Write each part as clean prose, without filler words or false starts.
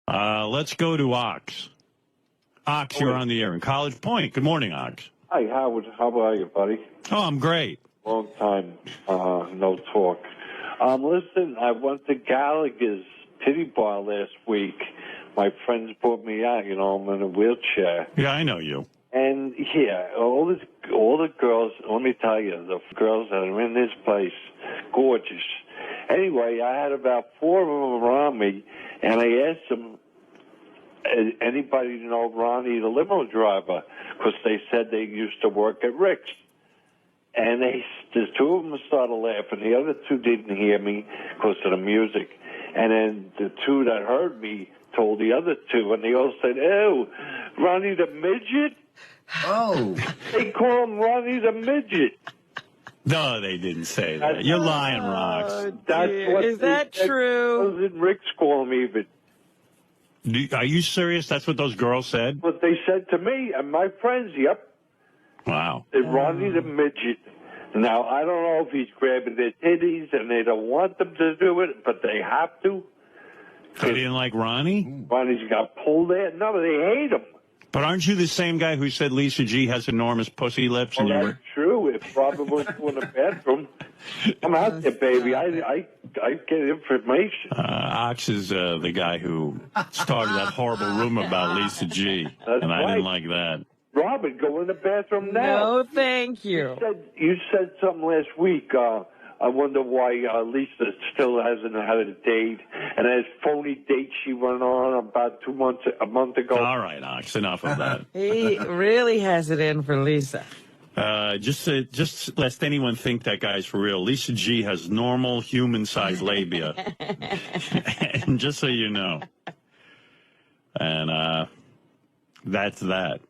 Let's go to Ox. Ox, you're on the air in College Point. Good morning, Ox. Hi, Howard. How are you, buddy? Oh, I'm great. Long time, no talk. Listen, I went to Gallagher's titty bar last week. My friends brought me out, you know, I'm in a wheelchair. Yeah, I know you. And, yeah, all the girls, let me tell you, the girls that are in this place, gorgeous. Anyway, I had about 4 of them around me, and I asked them, anybody know Ronnie, the limo driver? Because they said they used to work at Rick's. And the 2 of them started laughing. The other 2 didn't hear me because of the music. And then the 2 that heard me told the other 2, and they all said, "Oh, Ronnie the Midget?" Oh. They call him Ronnie the Midget. No, they didn't say that. You're lying, Rox. That's what Is that true? Didn't Rick's call me even. Are you serious? That's what those girls said? What they said to me and my friends, yep. Wow. They're Ronnie the Midget. Now, I don't know if he's grabbing their titties and they don't want them to do it, but they have to. They didn't like Ronnie? Ronnie's got pulled there. No, they hate him. But aren't you the same guy who said Lisa G has enormous pussy lips? Well, that's true. If Robert was in the bathroom, I'm out there, baby. I get information. Ox is the guy who started that horrible rumor about Lisa G. That's and I right. didn't like that. Robert, go in the bathroom now. No, thank you. You said something last week. I wonder why Lisa still hasn't had a date, and that phony date she went on about a month ago. All right, Ox, enough of that. He really has it in for Lisa. Just lest anyone think that guy's for real. Lisa G has normal human-sized labia, and just so you know, and that's that.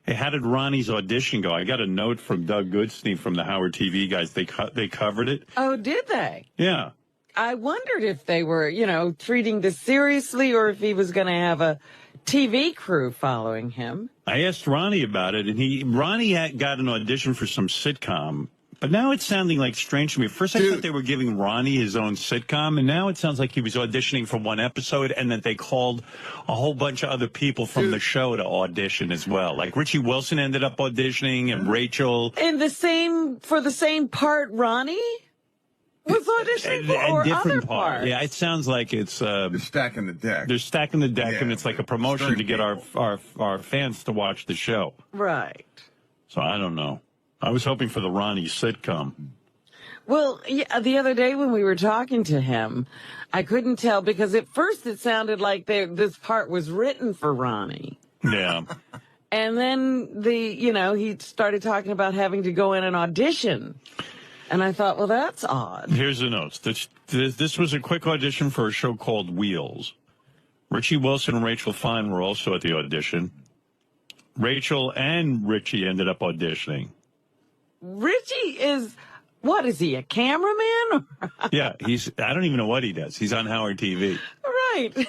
Hey, how did Ronnie's audition go? I got a note from Doug Goodstein from the Howard TV guys. They covered it. Oh, did they? Yeah. I wondered if they were, treating this seriously or if he was going to have a TV crew following him. I asked Ronnie about it, and Ronnie got an audition for some sitcom, but now it's sounding like strange to me. First, I thought they were giving Ronnie his own sitcom, and now it sounds like he was auditioning for one episode, and that they called a whole bunch of other people from the show to audition as well. Like Richie Wilson ended up auditioning, and Rachel. For the same part Ronnie was auditioning for, or other part? Yeah, it sounds like it's... They're stacking the deck. They're stacking the deck, Yeah, and it's like a promotion to get our fans to watch the show. Right. So I don't know. I was hoping for the Ronnie sitcom. Well, yeah, the other day when we were talking to him, I couldn't tell because at first it sounded like this part was written for Ronnie. Yeah. And then he started talking about having to go in and audition. And I thought, well, that's odd. Here's the notes. This was a quick audition for a show called Wheels. Richie Wilson and Rachel Fine were also at the audition. Rachel and Richie ended up auditioning. Richie is he, a cameraman? Yeah, I don't even know what he does. He's on Howard TV. Right.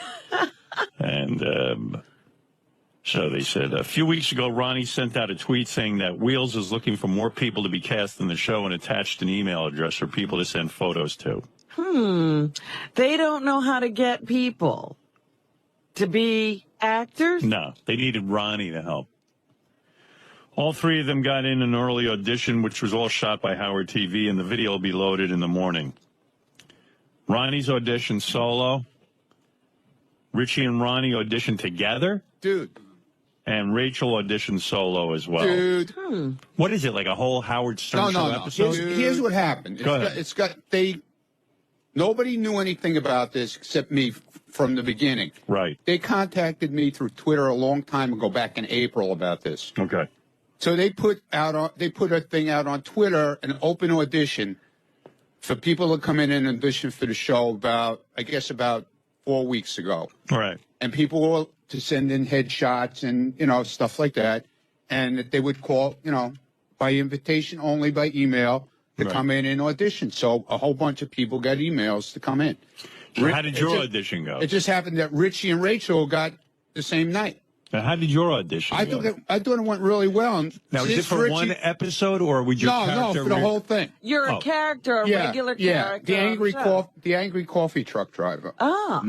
And so they said a few weeks ago, Ronnie sent out a tweet saying that Wheels is looking for more people to be cast in the show and attached an email address for people to send photos to. They don't know how to get people to be actors? No, they needed Ronnie to help. All 3 of them got in an early audition, which was all shot by Howard TV, and the video will be loaded in the morning. Ronnie's auditioned solo. Richie and Ronnie auditioned together. Dude. And Rachel auditioned solo as well. Dude. What is it, like a whole Howard Stern show episode? Here's what happened. Nobody knew anything about this except me from the beginning. Right. They contacted me through Twitter a long time ago, back in April, about this. Okay. So they put a thing out on Twitter, an open audition for people to come in and audition for the show about 4 weeks ago. Right. And people were to send in headshots and, stuff like that. And that they would call, by invitation only, by email, to come in and audition. So a whole bunch of people got emails to come in. So how did your audition go? It just happened that Richie and Rachel got the same night. Now, how did your audition go? I thought it went really well. Now, is it for one episode, or would your character... No, for the whole thing. You're a character, a regular character. The angry coffee truck driver. Ah.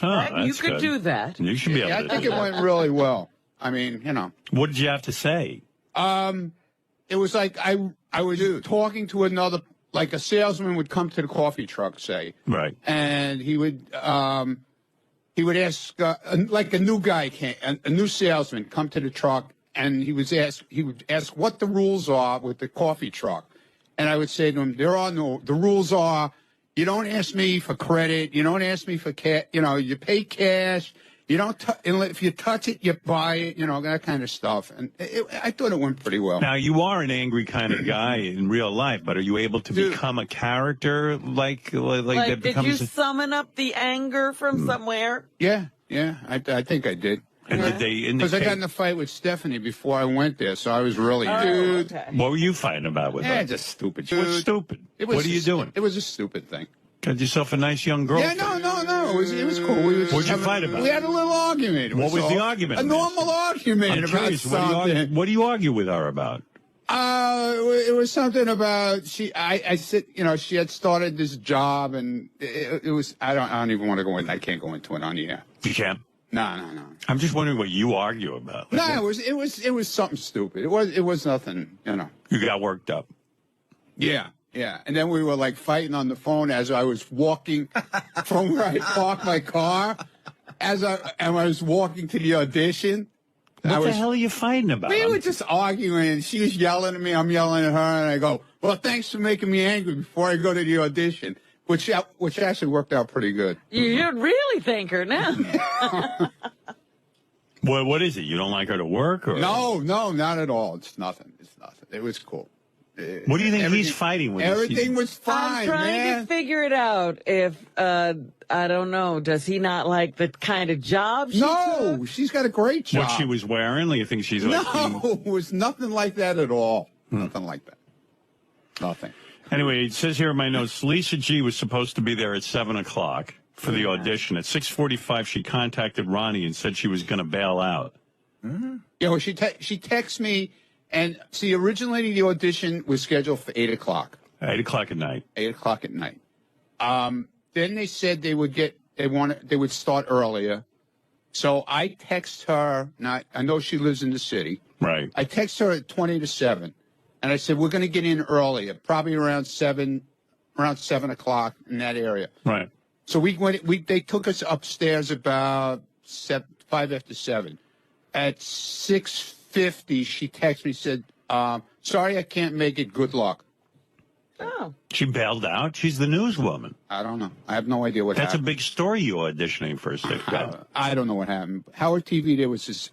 Oh, You that's could good. do that. You should be able Yeah, to I think do it that. went really well. I mean, What did you have to say? it was like I was talking to another, like a salesman would come to the coffee truck, say, Right. and he would ask, like a new guy came, a new salesman come to the truck, and he would ask what the rules are with the coffee truck, and I would say to him, the rules are, you don't ask me for credit, you don't ask me for cash, you pay cash. You don't. If you touch it, you buy it. That kind of stuff. And I thought it went pretty well. Now, you are an angry kind of guy in real life, but are you able to become a character like that Did becomes? you summon up the anger from somewhere? Yeah. I think I did. And did they Because I got in indicate? a fight with Stephanie before I went there, so I was really Okay. What were you fighting about with her? just stupid. What's stupid? What are you doing? It was a stupid thing. Got yourself a nice young girl. Yeah, no. It was cool. What'd you fight about? We had a little argument. What was the argument? A normal argument I'm about curious. something. What do you argue with her about? It was something about I said, she had started this job, and it was. I don't even want to go in. I can't go into it on the air. You can't. No. I'm just wondering what you argue about. Like, No, it was something stupid. It was nothing. You got worked up. Yeah. And then we were like fighting on the phone as I was walking from where I parked my car. And I was walking to the audition. What the hell are you fighting about? We were just arguing, and she was yelling at me. I'm yelling at her, and I go, "Well, thanks for making me angry before I go to the audition," which actually worked out pretty good. You should really thank her now. What is it? You don't like her to work, or No, not at all. It's nothing. It was cool. What do you think he's fighting with? Everything was I'm fine, trying man. to figure it out. If I don't know, does he not like the kind of job she No, took? she's got a great job. What she was wearing? You think she's like? No, it was nothing like that at all. Nothing like that. Nothing. Anyway, it says here in my notes, ~G was supposed to be there at 7:00 for the audition. At 6:45, she contacted Ronnie and said she was going to bail out. Yeah, well, she texted me, and see, originally the audition was scheduled for 8:00. 8:00 at night. 8:00 at night. Then they said they would start earlier. So I text her. Now I know she lives in the city. Right. I text her at 20 to 7, and I said we're going to get in earlier, probably around 7 o'clock in that area. Right. So they took us upstairs about 5 after 7. At 6:50, she texted me, said, "Sorry, I can't make it. Good luck." Oh. She bailed out. She's the newswoman. I don't know. I have no idea what That's a happened. big story. You auditioning for a sitcom. I don't know what happened. Howard TV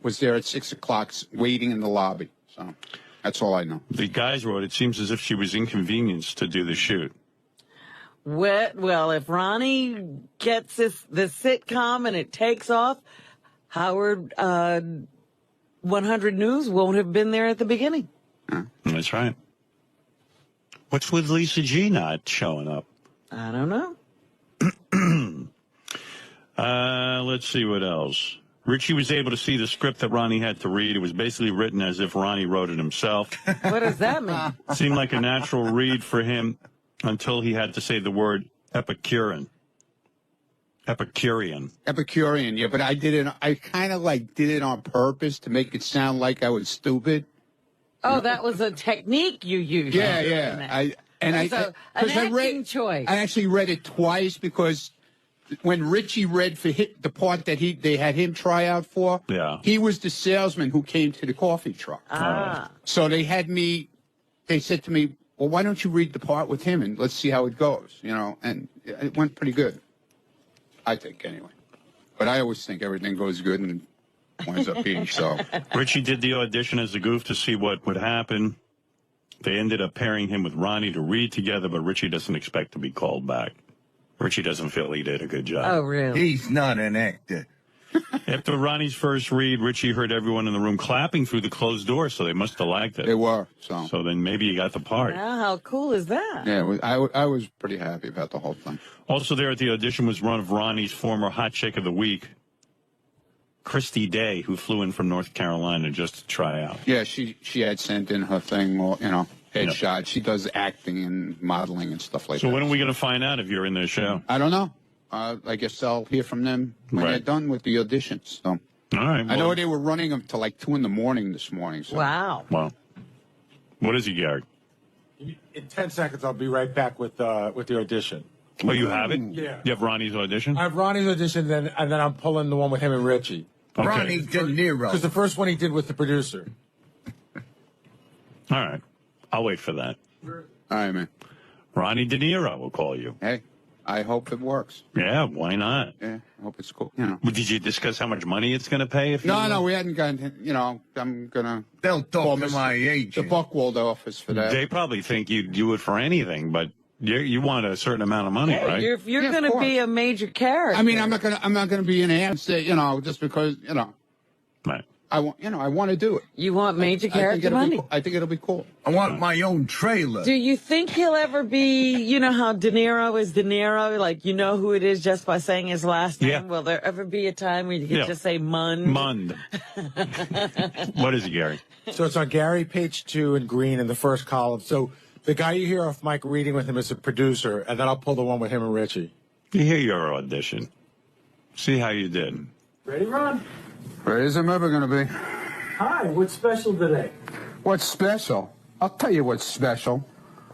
was there at 6 o'clock waiting in the lobby. So that's all I know. The guys wrote, it seems as if she was inconvenienced to do the shoot. Well, if Ronnie gets the sitcom and it takes off, Howard 100 News won't have been there at the beginning. That's right. What's with ~G not showing up? I don't know. Let's see what else. Richie was able to see the script that Ronnie had to read. It was basically written as if Ronnie wrote it himself. What does that mean? Seemed like a natural read for him until he had to say the word Epicurean. Epicurean, yeah, but I kind of did it on purpose to make it sound like I was stupid. Oh, that was a technique you used. Yeah. An acting choice. I actually read it twice because when Richie read for the part that they had him try out for, he was the salesman who came to the coffee truck. So they said to me, "Well, why don't you read the part with him and let's see how it goes?" And it went pretty good. I think, anyway. But I always think everything goes good and winds up being so. Richie did the audition as a goof to see what would happen. They ended up pairing him with Ronnie to read together, but Richie doesn't expect to be called back. Richie doesn't feel he did a good job. Oh, really? He's not an actor. After Ronnie's first read, Richie heard everyone in the room clapping through the closed door, so they must have liked it. They were, so. So then maybe he got the part. Now, how cool is that? Yeah, I was pretty happy about the whole thing. Also there at the audition was one of Ronnie's former hot chick of the week, Christy Day, who flew in from North Carolina just to try out. Yeah, she had sent in her thing, headshot. She does acting and modeling and stuff like that. So when are we going to find out if you're in their show? I don't know. I guess I'll hear from them when they're done with the auditions. So. All right. I know they were running them till like 2 a.m. this morning. So. Wow. Well, what is it, Gary? In 10 seconds, I'll be right back with the audition. Oh, you have it? Yeah. You have Ronnie's audition? I have Ronnie's audition, and then I'm pulling the one with him and Richie. Okay. Ronnie De Niro. Because the first one he did with the producer. All right. I'll wait for that. All right, man. Ronnie De Niro will call you. Hey, I hope it works. Yeah, why not? Yeah, I hope it's cool. You know. Well, did you discuss how much money it's going to pay? If No, we hadn't gotten. You know, I'm gonna. They'll talk to Mr. my The agent. Buckwald office for that. They probably think you'd do it for anything, but you want a certain amount of money, right? You're Yeah, of going to be course. a major character. I mean, I'm not gonna be an ass. You know, just because Right. I want to do it. You want major I think character it'll be money? cool. I think it'll be cool. I want my own trailer. Do you think he'll ever be, you know how De Niro is De Niro? Like, you know who it is just by saying his last name? Yeah. Will there ever be a time where you can Yeah. just say Mund? Mund. What is it, Gary? So it's on Gary, page 2, and Green in the first column. So the guy you hear off mic reading with him is a producer, and then I'll pull the one with him and Richie. You hear your audition. See how you did. Ready, Ron? Ready as I'm ever gonna be. Hi, what's special today? What's special? I'll tell you what's special.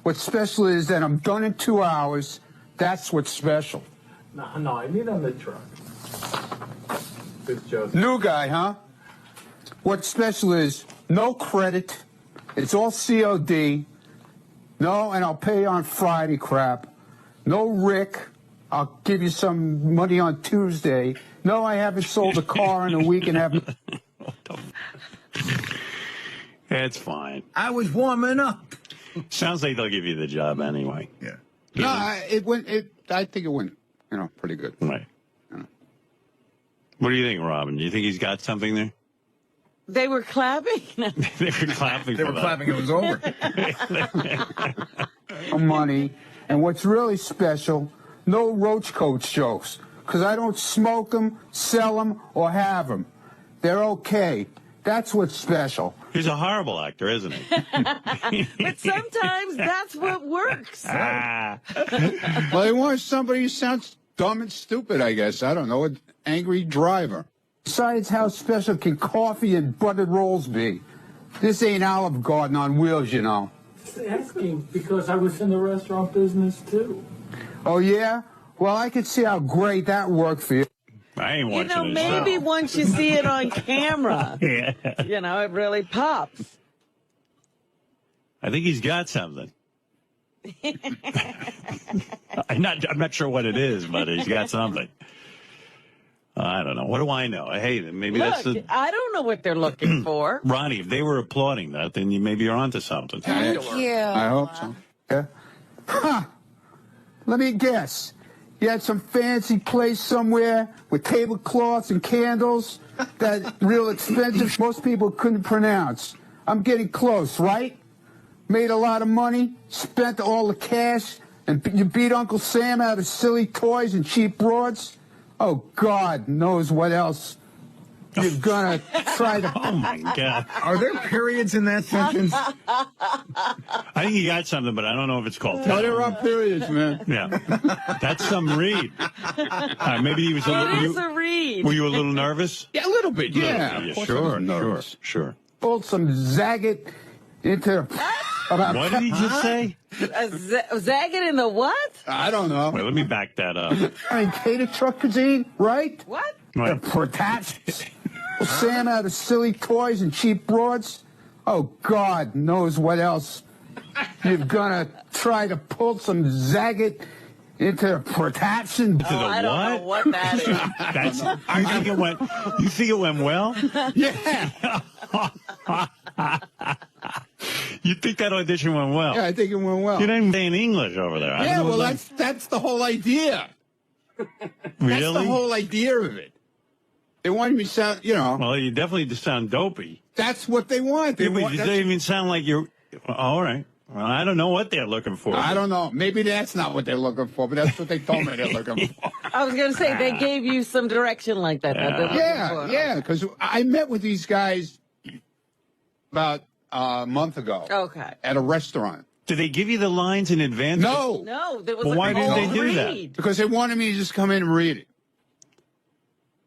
What's special is that I'm done in 2 hours. That's what's special. No, I mean on the truck. Good joke. New guy, huh? What's special is no credit. It's all COD. No, and I'll pay on Friday crap. No Rick. I'll give you some money on Tuesday. No, I haven't sold a car in a week and haven't. It's fine. I was warming up. Sounds like they'll give you the job anyway. Yeah. No, I think it went, pretty good. Right. What do you think, Robin? Do you think he's got something there? They were clapping? They were clapping. They for were that. clapping. It was over. Money. And what's really special, no roach coat jokes. Because I don't smoke them, sell them, or have them. They're okay. That's what's special. He's a horrible actor, isn't he? But sometimes that's what works. Ah. Well, they want somebody who sounds dumb and stupid, I guess. I don't know, an angry driver. Besides, how special can coffee and buttered rolls be? This ain't Olive Garden on wheels, you know. Just asking because I was in the restaurant business too. Oh, yeah? Well, I could see how great that worked for you. I ain't You watching know, this maybe show. once you see it on camera, Yeah. it really pops. I think he's got something. I'm not sure what it is, but he's got something. I don't know. What do I know? Hey, maybe that's Look, the I don't know what they're looking for. Ronnie. If they were applauding that, then maybe you're onto something. Thank you. I hope so. Yeah. Huh. Let me guess. You had some fancy place somewhere with tablecloths and candles that real expensive most people couldn't pronounce. I'm getting close, right? Made a lot of money, spent all the cash, and you beat Uncle Sam out of silly toys and cheap broads? Oh, God knows what else you're gonna try to... Oh my God! Are there periods in that sentence? I think he got something, but I don't know if it's called. No, there are periods, man. Yeah, that's some read. Maybe he was a It is little. a read. Were you a little nervous? Yeah, a little bit, yeah. Yeah, Of course I was nervous. sure. Pulled some Zagat into... About What did he just say? Zagging in the what? I don't know. Wait, let me back that up. I mean, cater truck cuisine, right? What? Right. Sam out of silly toys and cheap broads. Oh, God knows what else you're gonna try to pull some Zagat into protection. To the I don't know what that is. That's. You think it went? You think it went well? Yeah. You think that audition went well? Yeah, I think it went well. You didn't say in English over there. I Yeah, don't know well, what that's the whole idea. That's really. the whole idea of it. They wanted me to sound, Well, you definitely just sound dopey. that's what they want. They Yeah, but want you that's- don't even sound like you're. All right. Well, I don't know what they're looking for. I don't know. Maybe that's not what they're looking for, but that's what they told me they're looking for. I was going to say, they gave you some direction like that. that they're looking Yeah, for. yeah, because I met with these guys about a month ago Okay. at a restaurant. Did they give you the lines in advance? No. No, there was Well, a why didn't they cold do that? read. Because they wanted me to just come in and read it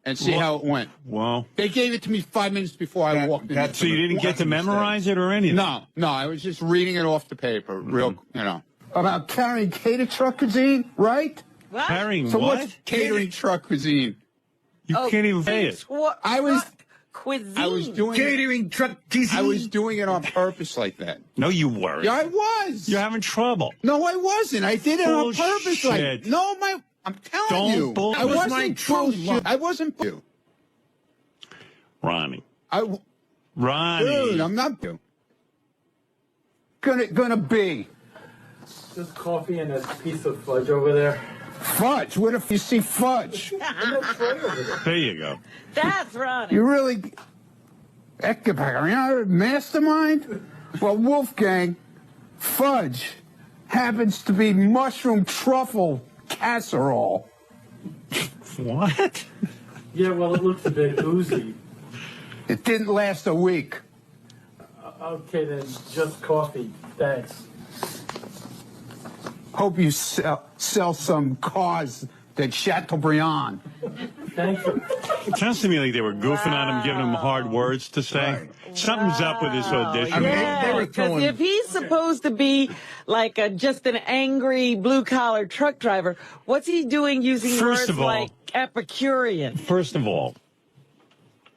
and see how it went. Well, They gave it to me 5 minutes before I walked in. so you didn't get to memorize it or anything? No, I was just reading it off the paper, real, About carrying cater truck cuisine, right? What? Carrying So what? what's catering truck cuisine? You can't even say it. I was Cuisine. doing Catering truck cuisine. I was doing it on purpose like that. No, you weren't. Yeah, I was. You're having trouble. No, I wasn't. I did it on purpose. Like, Bullshit. no, I'm telling Don't you. bull- I That was wasn't my truth. bullshit. I wasn't. Ronnie. Dude, I'm not. Gonna be Just coffee and a piece of fudge over there. fudge. What if you see fudge? And no tray over there. There you go. That's Ronnie. You really, 𝗛𝗵𝗿𝗱, mastermind? Well, Wolfgang, fudge happens to be mushroom truffle casserole. What? Yeah, well, it looks a bit oozy. It didn't last a week. Okay, then just coffee. Thanks. Hope you sell some cars at Chateaubriand. Thank you. It sounds to me like they were goofing on him, giving him hard words to say. Something's up with this audition. they were Because throwing- if he's supposed to be like just an angry blue-collar truck driver, what's he doing using First words of all- like Epicurean First of all,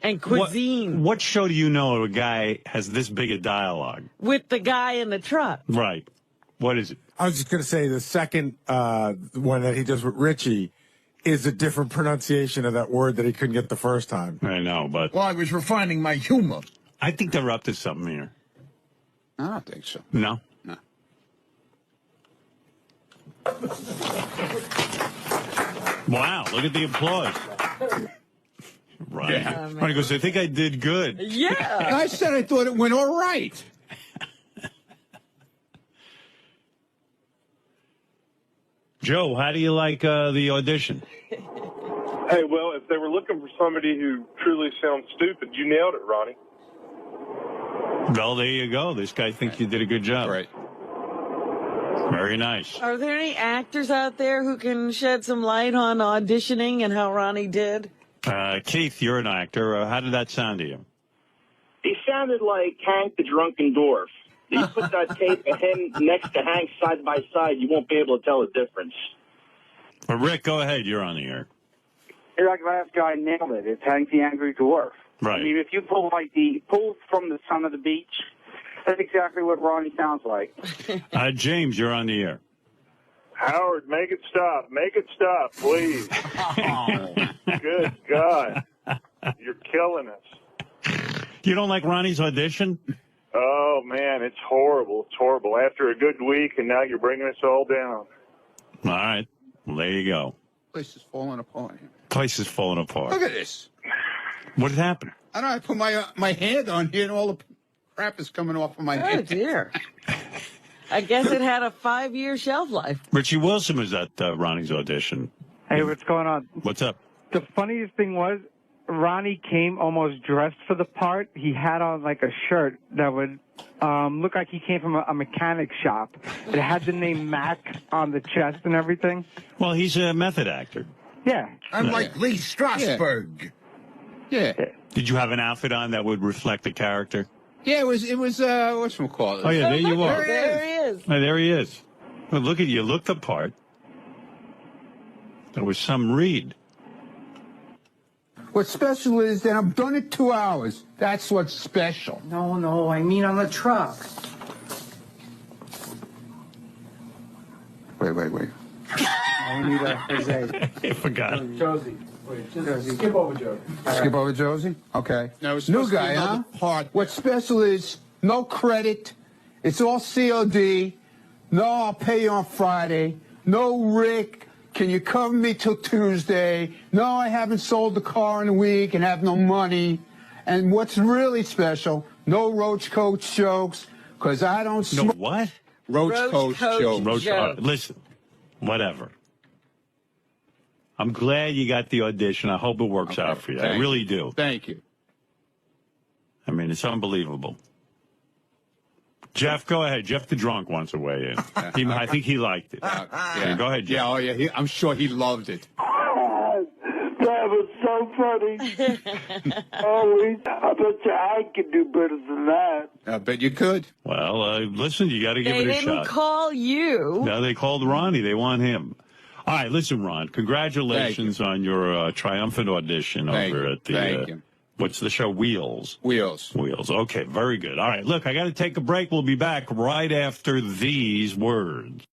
and cuisine what show do you know a guy has this big a dialogue? with the guy in the truck? Right. What is it? I was just going to say the second one that he does with Richie is a different pronunciation of that word that he couldn't get the first time. I know, but Well, I was refining my humor. I think they're up to something here. I don't think so. No? No. Wow, look at the applause. Right. Ronnie goes, I think I did good. Yeah. I said I thought it went all right. Joe, how do you like the audition? Hey, well, if they were looking for somebody who truly sounds stupid, you nailed it, Ronnie. Well, there you go. This guy thinks you did a good job. Right. Very nice. Are there any actors out there who can shed some light on auditioning and how Ronnie did? Keith, you're an actor. How did that sound to you? He sounded like Hank the Drunken Dwarf. You put that tape of him next to Hank side by side, you won't be able to tell the difference. Well, Rick, go ahead. You're on the air. You're like the last guy nailed it. It's Hank the Angry Dwarf. Right. I mean, if you pull from the Son of the Beach, that's exactly what Ronnie sounds like. James, you're on the air. Howard, make it stop. Make it stop, please. Good God. You're killing us. You don't like Ronnie's audition? Oh, man, it's horrible. It's horrible. After a good week, and now you're bringing us all down. All right. Well, there you go. Place is falling apart. Place is falling apart. Look at this. What happened? I don't know. I put my hand on here and all the crap is coming off of my Oh, head. dear. I guess it had a 5-year shelf life. Richie Wilson was at Ronnie's audition. Hey, what's going on? What's up? The funniest thing was Ronnie came almost dressed for the part. He had on like a shirt that would look like he came from a mechanic shop. It had the name Mac on the chest and everything. Well, he's a method actor. Yeah. I'm like Lee Strasberg. Yeah. Did you have an outfit on that would reflect the character? Yeah, it was whatchamacallit. Oh, yeah, there you are. There he is. Oh, there he is. Well, look at you. Look the part. There was some read. What's special is that I'm done in 2 hours. That's what's special. No, I mean on the truck. Wait. I need a Jose. I forgot. Josie. Wait, just skip over Josie. Skip over Josie? Okay. No, it's New supposed to be guy, huh? another part. What's special is no credit. It's all COD. No, I'll pay you on Friday. No, Rick, can you cover me till Tuesday? No, I haven't sold the car in a week and have no money. And what's really special, no roach coach jokes, because I don't No, smoke. what? Roach Coach Joe. Roach. Joe. Listen, whatever. I'm glad you got the audition. I hope it works out for you. I really do. Thank you. I mean, it's unbelievable. Jeff, go ahead. Jeff the drunk wants to weigh in. I think he liked it. Yeah. Go ahead, Jeff. Yeah, oh yeah. I'm sure he loved it. That was so funny. Oh, I bet you I could do better than that. I bet you could. Well, listen, you got to give They it a didn't shot. call you. No, they called Ronnie. They want him. All right, listen, Ron, congratulations on your triumphant audition over at the, Thank you. what's the show, Wheels? Wheels. Wheels. Okay, very good. All right, look, I got to take a break. We'll be back right after these words.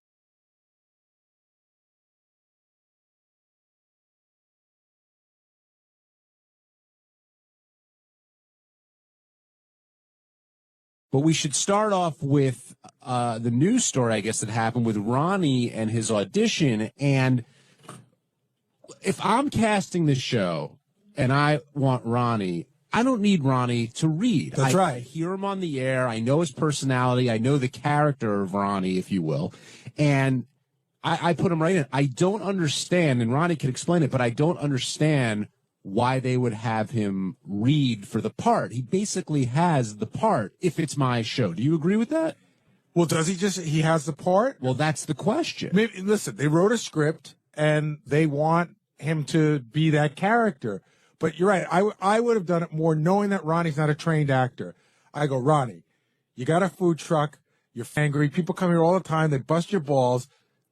But we should start off with the news story, I guess, that happened with Ronnie and his audition. And if I'm casting the show and I want Ronnie, I don't need Ronnie to read. That's right. I hear him on the air. I know his personality. I know the character of Ronnie, if you will. And I put him right in. I don't understand, and Ronnie can explain it, but I don't understand why they would have him read for the part. He basically has the part if it's my show. Do you agree with that? Well, does he has the part? Well, that's the question. Maybe, listen, they wrote a script and they want him to be that character. But you're right. I would have done it more knowing that Ronnie's not a trained actor. I go, Ronnie, you got a food truck. You're angry. People come here all the time. They bust your balls.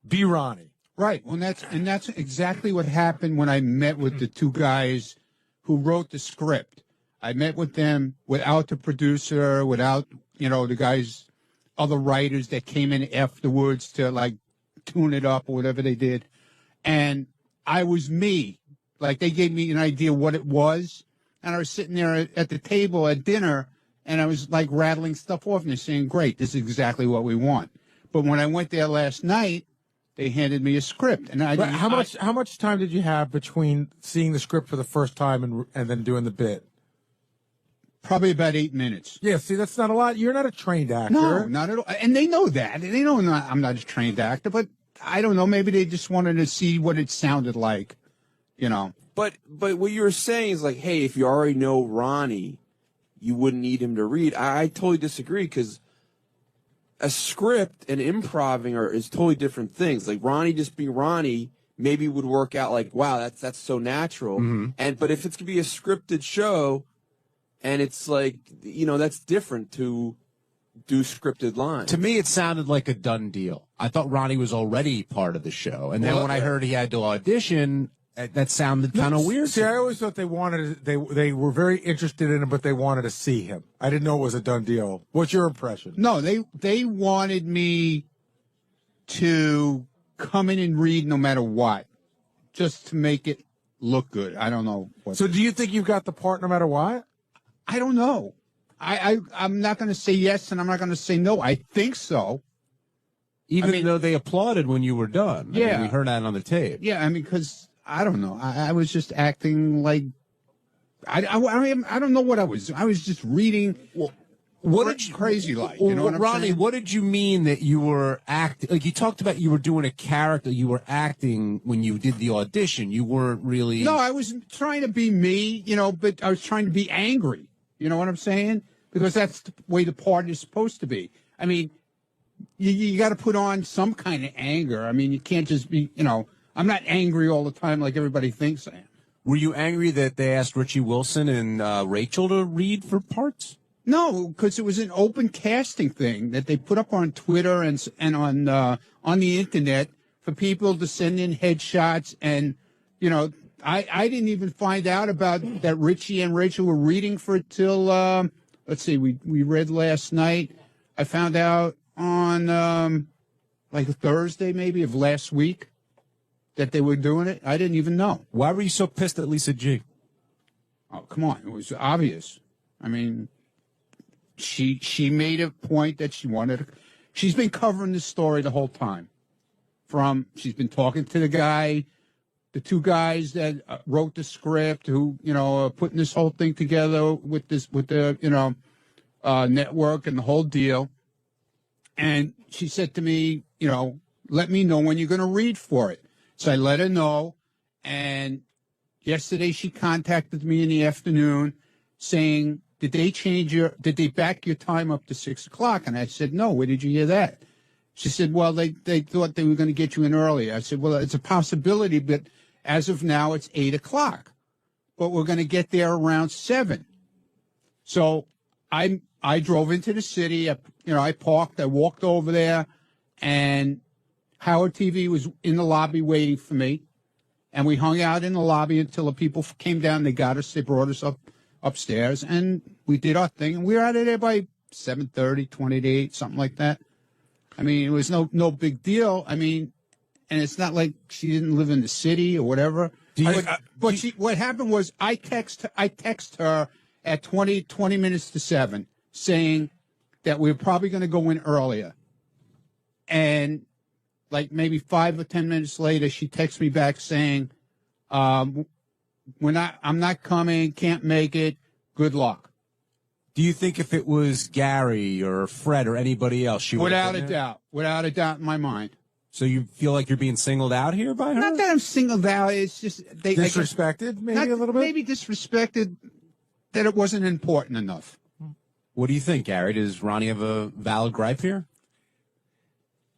Be Ronnie. Right. Well, that's exactly what happened when I met with the two guys who wrote the script. I met with them without the producer, without, the guys, other writers that came in afterwards to like tune it up or whatever they did. And I was me. Like they gave me an idea what it was. And I was sitting there at the table at dinner and I was like rattling stuff off and they're saying, great, this is exactly what we want. But when I went there last night, they handed me a script, and how much time did you have between seeing the script for the first time and then doing the bit? Probably about 8 minutes. Yeah, see, that's not a lot. You're not a trained actor. No, not at all. And they know that. They know I'm not a trained actor, but I don't know. Maybe they just wanted to see what it sounded like, But what you were saying is like, hey, if you already know Ronnie, you wouldn't need him to read. I totally disagree because a script and improving is totally different things. Like Ronnie just being Ronnie maybe would work out like, wow, that's so natural. Mm-hmm. But if it's gonna be a scripted show, and it's like that's different to do scripted lines. To me, it sounded like a done deal. I thought Ronnie was already part of the show, and then when I heard he had to audition, that sounded kind of weird. See, I always thought they were very interested in him, but they wanted to see him. I didn't know it was a done deal. What's your impression? No, they wanted me to come in and read no matter what, just to make it look good. I don't know. So do you think you've got the part no matter what? I don't know. I'm not going to say yes, and I'm not going to say no. I think so. Even though they applauded when you were done. Yeah. I mean, we heard that on the tape. Yeah, because I don't know. I was just acting like I don't know what I was. I was just reading. What did you, crazy like? You know what I'm Ronnie, saying? what did you mean that you were acting? Like you talked about, you were doing a character. You were acting when you did the audition. You weren't really. No, I was trying to be me, but I was trying to be angry. You know what I'm saying? Because that's the way the part is supposed to be. I mean, you got to put on some kind of anger. I mean, you can't just be, I'm not angry all the time like everybody thinks I am. Were you angry that they asked Richie Wilson and Rachel to read for parts? No, because it was an open casting thing that they put up on Twitter and on the internet for people to send in headshots. And, I didn't even find out about that Richie and Rachel were reading for it till, let's see, we read last night. I found out on like Thursday maybe of last week that they were doing it. I didn't even know. Why were you so pissed at Lisa G? Oh, come on. It was obvious. I mean, she made a point that she wanted to. She's been covering this story the whole time. She's been talking to the two guys that wrote the script, who, are putting this whole thing together with the network and the whole deal. And she said to me, let me know when you're going to read for it. So I let her know. And yesterday she contacted me in the afternoon saying did they back your time up to 6 o'clock? And I said, no, where did you hear that? She said, well, they thought they were going to get you in earlier. I said, well, it's a possibility, but as of now, it's 8 o'clock. But we're going to get there around 7. So I drove into the city. I parked. I walked over there, and Howard TV was in the lobby waiting for me. And we hung out in the lobby until the people came down. They got us. They brought us upstairs, and we did our thing. And we were out of there by 7:30, 20 to 8, something like that. I mean, it was no big deal. I mean, and it's not like she didn't live in the city or whatever. What happened was I text her at 20 minutes to 7 saying that we were probably going to go in earlier. And like maybe 5 or 10 minutes later, she texts me back saying, I'm not coming, can't make it, good luck. Do you think if it was Gary or Fred or anybody else, she would? Without a doubt in my mind. So you feel like you're being singled out here by her? Not that I'm singled out. It's just disrespected, maybe a little bit. Maybe disrespected that it wasn't important enough. What do you think, Gary? Does Ronnie have a valid gripe here?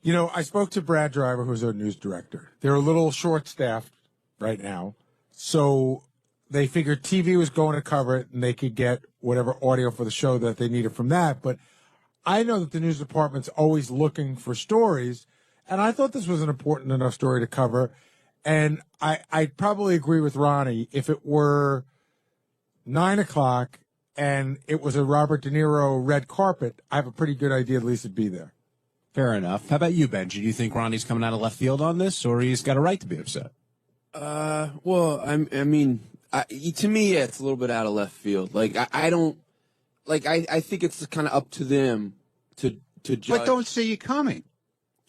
You know, I spoke to Brad Driver, who's our news director. They're a little short-staffed right now, so they figured TV was going to cover it, and they could get whatever audio for the show that they needed from that. But I know that the news department's always looking for stories, and I thought this was an important enough story to cover. And I'd probably agree with Ronnie if it were 9 o'clock and it was a Robert De Niro red carpet. I have a pretty good idea Lisa'd be there. Fair enough. How about you, Benji? Do you think Ronnie's coming out of left field on this, or he's got a right to be upset? Well, I mean, to me, yeah, it's a little bit out of left field. Like, I don't, like, I think it's kind of up to them to judge. But don't say you're coming.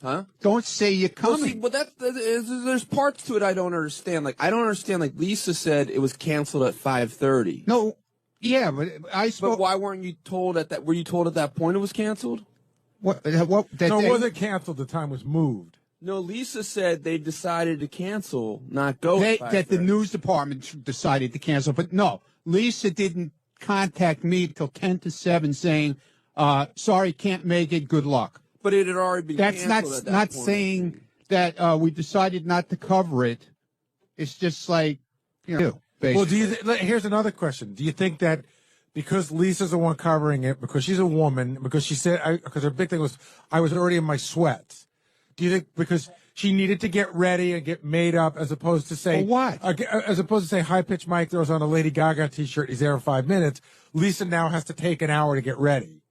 Huh? Don't say you're coming. Well, there's parts to it I don't understand. Like, I don't understand. Like, Lisa said it was canceled at 5:30. No, yeah, but I spoke. But why weren't you told at that? Were you told at that point it was canceled? No, it wasn't canceled. The time was moved. No, Lisa said they decided to cancel, not go. That the news department decided to cancel. But no, Lisa didn't contact me till 10 to 7 saying, sorry, can't make it, good luck. But it had already been canceled. That's not saying that we decided not to cover it. It's just like, you know, basically. Well, here's another question. Do you think that because Lisa's the one covering it, because she's a woman, because she said, because her big thing was, I was already in my sweats. Do you think because she needed to get ready and get made up as opposed to say, what? As opposed to say, high-pitched Mike throws on a Lady Gaga t-shirt, he's there in 5 minutes, Lisa now has to take an hour to get ready.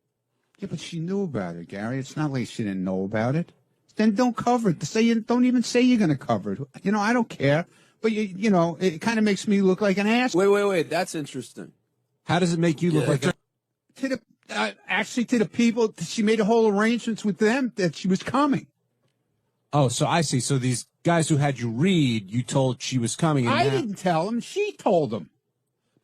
Yeah, but she knew about it, Gary. It's not like she didn't know about it. Then don't cover it. Don't even say you're going to cover it. You know, I don't care. But, you know, it kind of makes me look like an ass. Wait. That's interesting. How does it make you look like actually, to the people, she made a whole arrangements with them that she was coming. Oh, so I see. So these guys who had you read, you told she was coming. And I didn't tell them. She told them.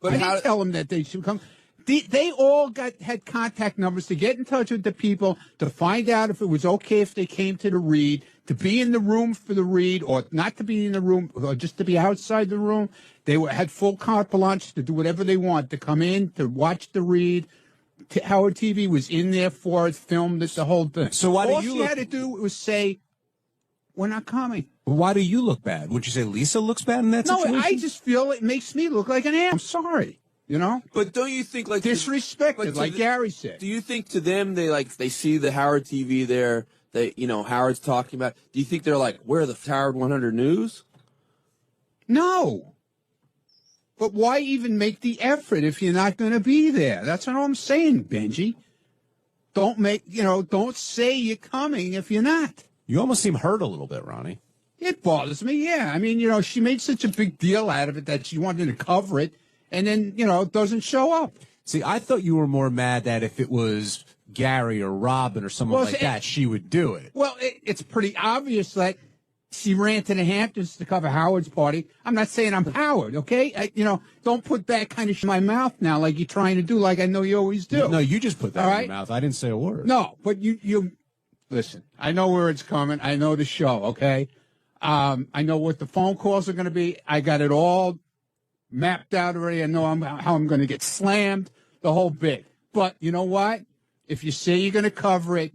But I didn't tell them that they should come. They all had contact numbers to get in touch with the people to find out if it was okay if they came to the read, to be in the room for the read, or not to be in the room, or just to be outside the room. They had full carte blanche to do whatever they want, to come in, to watch the read. Howard TV was in there for it, filmed it, the whole thing. So why all do you she had to do was say, we're not coming. Why do you look bad? Would you say Lisa looks bad in that situation? No, I just feel it makes me look like an ass. I'm sorry. You know, but don't you think like disrespected, like Gary said? Do you think to them they see the Howard TV there? Howard's talking about. Do you think they're like, where are the Howard 100 News? No. But why even make the effort if you're not going to be there? That's what I'm saying, Benji. Don't say you're coming if you're not. You almost seem hurt a little bit, Ronnie. It bothers me, yeah. I mean, she made such a big deal out of it that she wanted to cover it. And then, it doesn't show up. See, I thought you were more mad that if it was Gary or Robin or someone like that, she would do it. Well, it's pretty obvious that she ran to the Hamptons to cover Howard's party. I'm not saying I'm Howard, okay? Don't put that kind of shit in my mouth now like you're trying to do, like I know you always do. No, you just put that in your mouth. I didn't say a word. No, but you listen, I know where it's coming. I know the show, okay? I know what the phone calls are going to be. I got it all mapped out already. I know how I'm going to get slammed. the whole bit. But you know what? If you say you're going to cover it,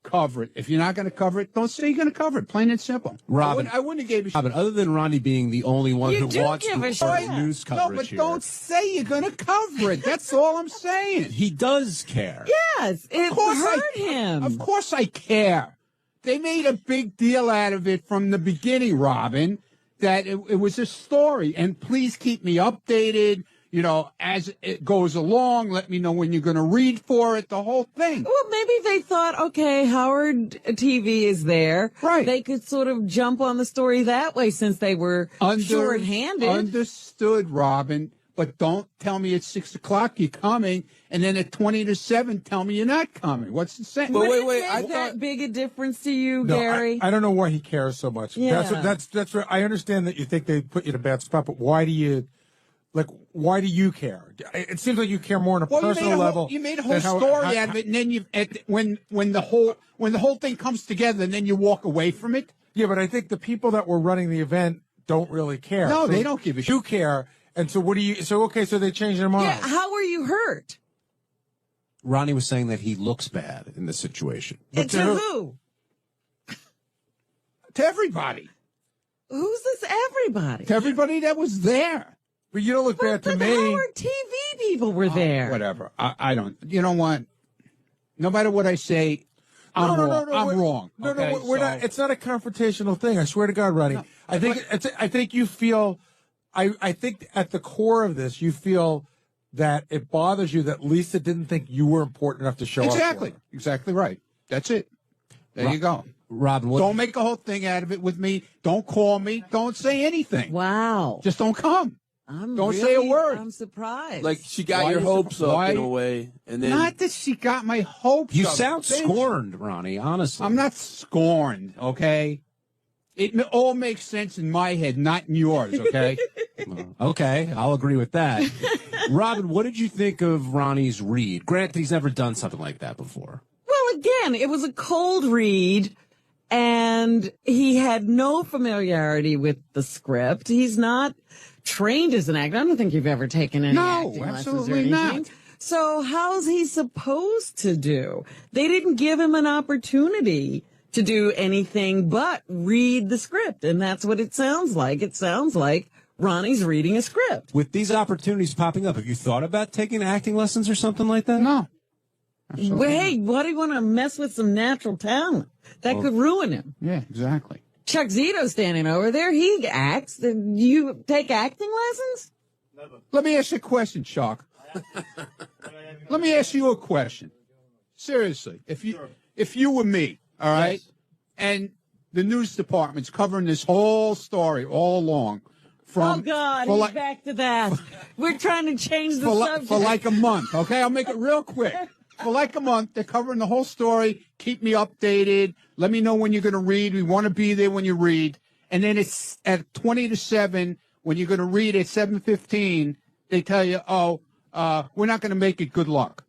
cover it. If you're not going to cover it, don't say you're going to cover it. Plain and simple. Robin, I wouldn't have gave a shit. Robin, other than Ronnie being the only one You who do wants give a to shit. cover news No, coverage but here, don't say you're going to cover it. That's all I'm saying. he does care. Yes, it hurt him. Of course I care. They made a big deal out of it from the beginning, Robin, that it was a story. And please keep me updated, you know, as it goes along. Let me know when you're going to read for it, the whole thing. Well, maybe they thought, okay, Howard TV is there. Right. They could sort of jump on the story that way since they were short-handed. Understood, Robin. But don't tell me at 6 o'clock you're coming, and then at 20 to 7 tell me you're not coming. What's the sense? Would it make that big a difference to you, No, Gary? I don't know why he cares so much. Yeah. That's what I understand that you think they put you in a bad spot, but why do you care? It seems like you care more on a personal level. You made a whole story out of it, and then when the whole thing comes together, and then you walk away from it. Yeah, but I think the people that were running the event don't really care. No, So they don't give a shit. You care, and so what do you? So okay, so they changed their mind. Yeah, how were you hurt? Ronnie was saying that he looks bad in this situation. And to who? To everybody. Who's this everybody? To everybody that was there. But you don't look bad to But me. Howard TV people were there. Whatever. I don't. You know what? No matter what I say, I'm wrong. I'm wrong. No, okay? no, we're not. It's not a confrontational thing. I swear to God, Ronnie. No, I think you feel. I think at the core of this, you feel that it bothers you that Lisa didn't think you were important enough to show up. Exactly. For her. Exactly right. That's it. There you go. Robin, don't make a whole thing out of it with me. Don't call me. Don't say anything. Wow. Just don't come. Don't really, say a word. I'm surprised. Like she got your hopes up in a way, and then Not that she got my hopes You up. sound Bitch. scorned, Ronnie, honestly. I'm not scorned, okay? It all makes sense in my head, not in yours, okay? Okay, I'll agree with that. Robin, what did you think of Ronnie's read? Granted, he's never done something like that before. Well, again, it was a cold read, and he had no familiarity with the script. He's not trained as an actor. I don't think you've ever taken any acting lessons or absolutely anything. not. So how's he supposed to do? They didn't give him an opportunity to do anything but read the script, and that's what it sounds like. It sounds like Ronnie's reading a script. With these opportunities popping up, have you thought about taking acting lessons or something like that? No. Well, hey, why do you want to mess with some natural talent? That could ruin him. Yeah, exactly. Chuck Zito's standing over there. He acts. Do you take acting lessons? Let me ask you a question, Chuck. Let me ask you a question. Seriously, if you were me, all right, and the news department's covering this whole story all along, from Oh, God, for he's like, back to that. We're trying to change the subject. for like a month, okay? I'll make it real quick. For like a month, they're covering the whole story. Keep me updated. Let me know when you're going to read. We want to be there when you read. And then it's at 20 to 7, when you're going to read at 7:15, they tell you, we're not going to make it. Good luck.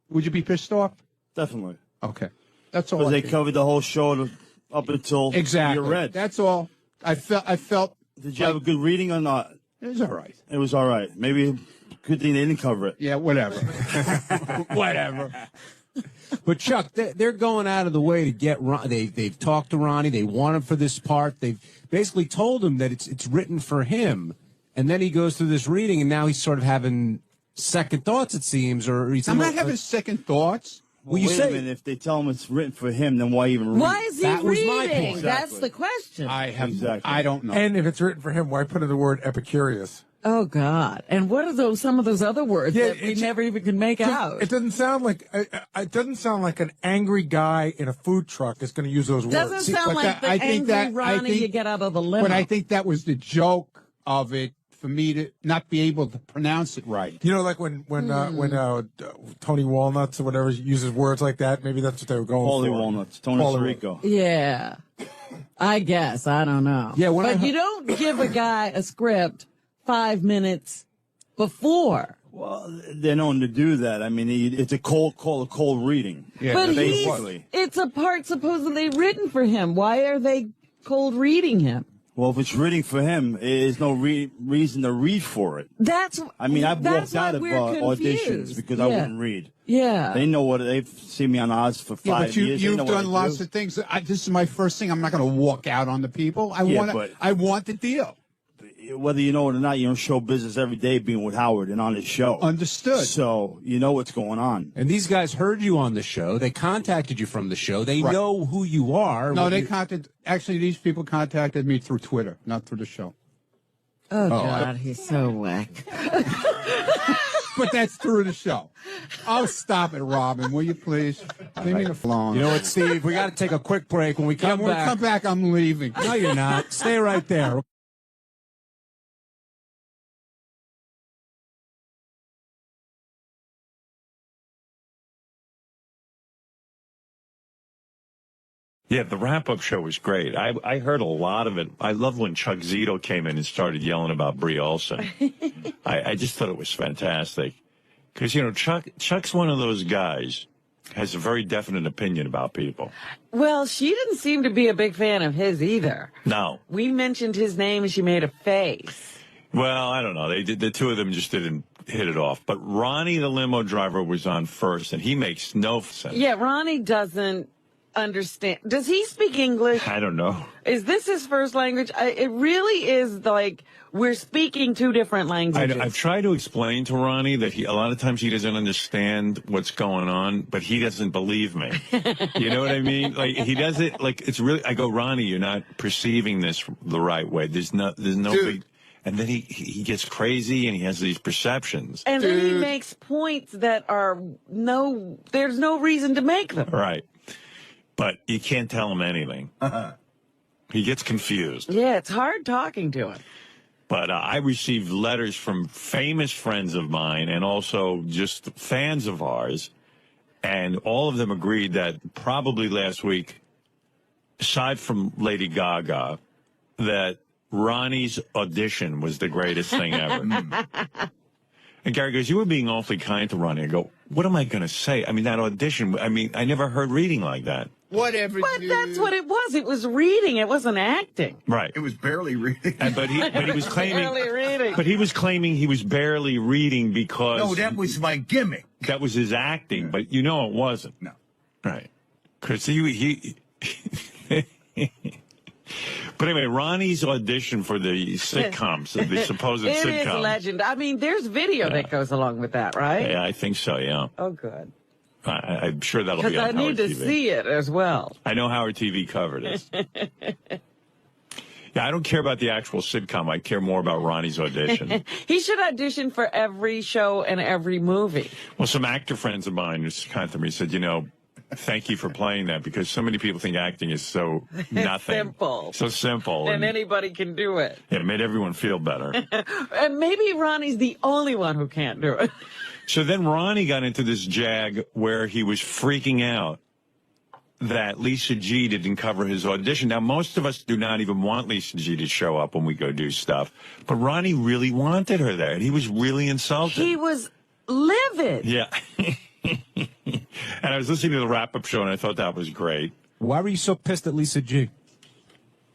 Would you be pissed off? Definitely. Okay. That's all. Because they think. covered the whole show up until Exactly. you read. That's all. I felt. Did you have a good reading or not? It was all right. It was all right. Maybe good thing they didn't cover it. Yeah, whatever. Whatever. But Chuck, they're going out of the way to get Ronnie. They've talked to Ronnie. They want him for this part. They've basically told him that it's written for him. And then he goes through this reading, and now he's sort of having second thoughts, it seems. Or he's I'm not having second thoughts. Well, you wait say a minute. If they tell him it's written for him, then why even read? Why is he That was reading? my point. That's the question. I don't know. And if it's written for him, why put in the word epicurious? Oh, God. And what are some of those other words that we never even can make out? It doesn't sound like an angry guy in a food truck is going to use those words. Doesn't sound like the angry Ronnie you get out of the limo. But I think that was the joke of it, for me to not be able to pronounce it right. You know, like when Tony Walnuts or whatever uses words like that, maybe that's what they were going Holy for. Walnuts, Tony Sirico. Yeah. I guess. I don't know. Yeah, but you don't give a guy a script 5 minutes before. Well, they're known to do that. I mean, it's a cold reading. Yeah, But basically. it's a part supposedly written for him. Why are they cold reading him? Well, if it's reading for him, there's no reason to read for it. I mean, I've walked out of auditions because I wouldn't read. Yeah. They know what they've seen me on odds for 5 years. You've done lots of things. This is my first thing. I'm not going to walk out on the people. I want the deal. Whether you know it or not, you're in show business every day being with Howard and on his show. Understood. So you know what's going on. And these guys heard you on the show. They contacted you from the show. They know who you are. No, actually, these people contacted me through Twitter, not through the show. Oh, God, he's so whack. But that's through the show. Oh, stop it, Robin, will you please? Leave me alone. You know what, Steve? We got to take a quick break. When we come when we come back, I'm leaving. No, you're not. Stay right there. Yeah, the wrap-up show was great. I heard a lot of it. I love when Chuck Zito came in and started yelling about Brie Olson. I just thought it was fantastic. Because, you know, Chuck's one of those guys, has a very definite opinion about people. Well, she didn't seem to be a big fan of his either. No. We mentioned his name and she made a face. Well, I don't know. The two of them just didn't hit it off. But Ronnie, the limo driver, was on first, and he makes no sense. Yeah, Ronnie doesn't understand. Does he speak English? I don't know. Is this his first language? It really is like we're speaking two different languages. I've tried to explain to Ronnie that a lot of times he doesn't understand what's going on, but he doesn't believe me. You know what I mean? Like he doesn't. Like it's really. I go, Ronnie, you're not perceiving this the right way. There's no big. And then he gets crazy and he has these perceptions. And then he makes points that there's no reason to make them. Right. But you can't tell him anything. He gets confused. Yeah, it's hard talking to him. But I received letters from famous friends of mine and also just fans of ours. And all of them agreed that probably last week, aside from Lady Gaga, that Ronnie's audition was the greatest thing ever. And Gary goes, you were being awfully kind to Ronnie. I go, what am I going to say? I mean, that audition, I never heard reading like that. Whatever. But that's what it was. It was reading. It wasn't acting. Right. It was barely reading. But he was claiming. Barely reading. But he was claiming he was barely reading because. No, that was my gimmick. That was his acting, but you know it wasn't. No. Right. Because he But anyway, Ronnie's audition for the sitcoms, the supposed sitcoms. It is legend. I mean, there's video that goes along with that, right? Yeah, I think so, yeah. Oh, good. I'm sure that'll be Because on I Howard need to TV. see it as well. I know Howard TV covered it. Yeah, I don't care about the actual sitcom. I care more about Ronnie's audition. He should audition for every show and every movie. Well, some actor friends of mine just contacted me and said, you know, thank you for playing that because so many people think acting is so nothing. Simple. So simple. And anybody can do it. It made everyone feel better. And maybe Ronnie's the only one who can't do it. So then Ronnie got into this jag where he was freaking out that Lisa G didn't cover his audition. Now, most of us do not even want Lisa G to show up when we go do stuff. But Ronnie really wanted her there, and he was really insulted. He was livid. Yeah. And I was listening to the wrap-up show, and I thought that was great. Why were you so pissed at Lisa G?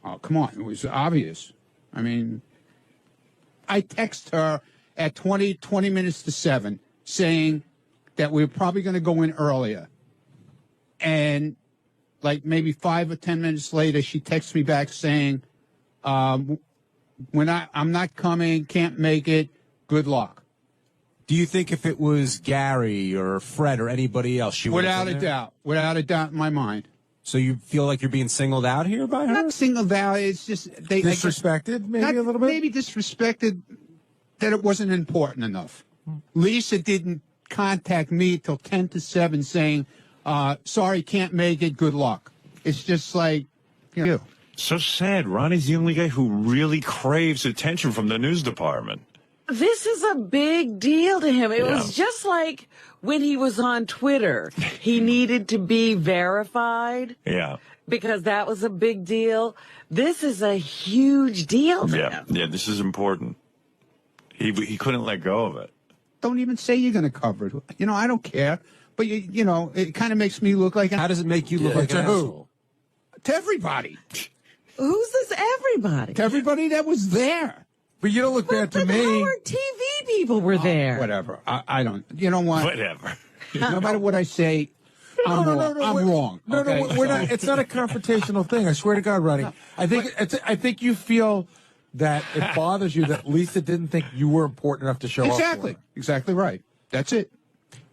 Oh, come on. It was obvious. I mean, I text her at 20 minutes to 7 saying that we were probably going to go in earlier. And like maybe 5 or 10 minutes later, she texts me back saying, I'm not coming, can't make it, good luck. Do you think if it was Gary or Fred or anybody else, she would have been there? Without a doubt in my mind. So you feel like you're being singled out here by her? Not singled out, it's just... Disrespected, maybe a little bit? Maybe disrespected that it wasn't important enough. Lisa didn't contact me till 10 to 7 saying, sorry, can't make it, good luck. It's just like, you know. So sad. Ronnie's the only guy who really craves attention from the news department. This is a big deal to him. It was just like when he was on Twitter. He needed to be verified. Yeah. Because that was a big deal. This is a huge deal to him. Yeah, this is important. He couldn't let go of it. Don't even say you're going to cover it. You know, I don't care. But, you know, it kind of makes me look like... How does it make you look like an asshole? To everybody. Who's this everybody? To everybody that was there. But you don't look bad to But me. Howard TV people were there. Whatever. I don't. You know what? Whatever. No matter what I say, I'm wrong. No, okay? we're not. It's not a confrontational thing. I swear to God, Ronnie. I think you feel that it bothers you that Lisa didn't think you were important enough to show up. Exactly. Exactly right. That's it.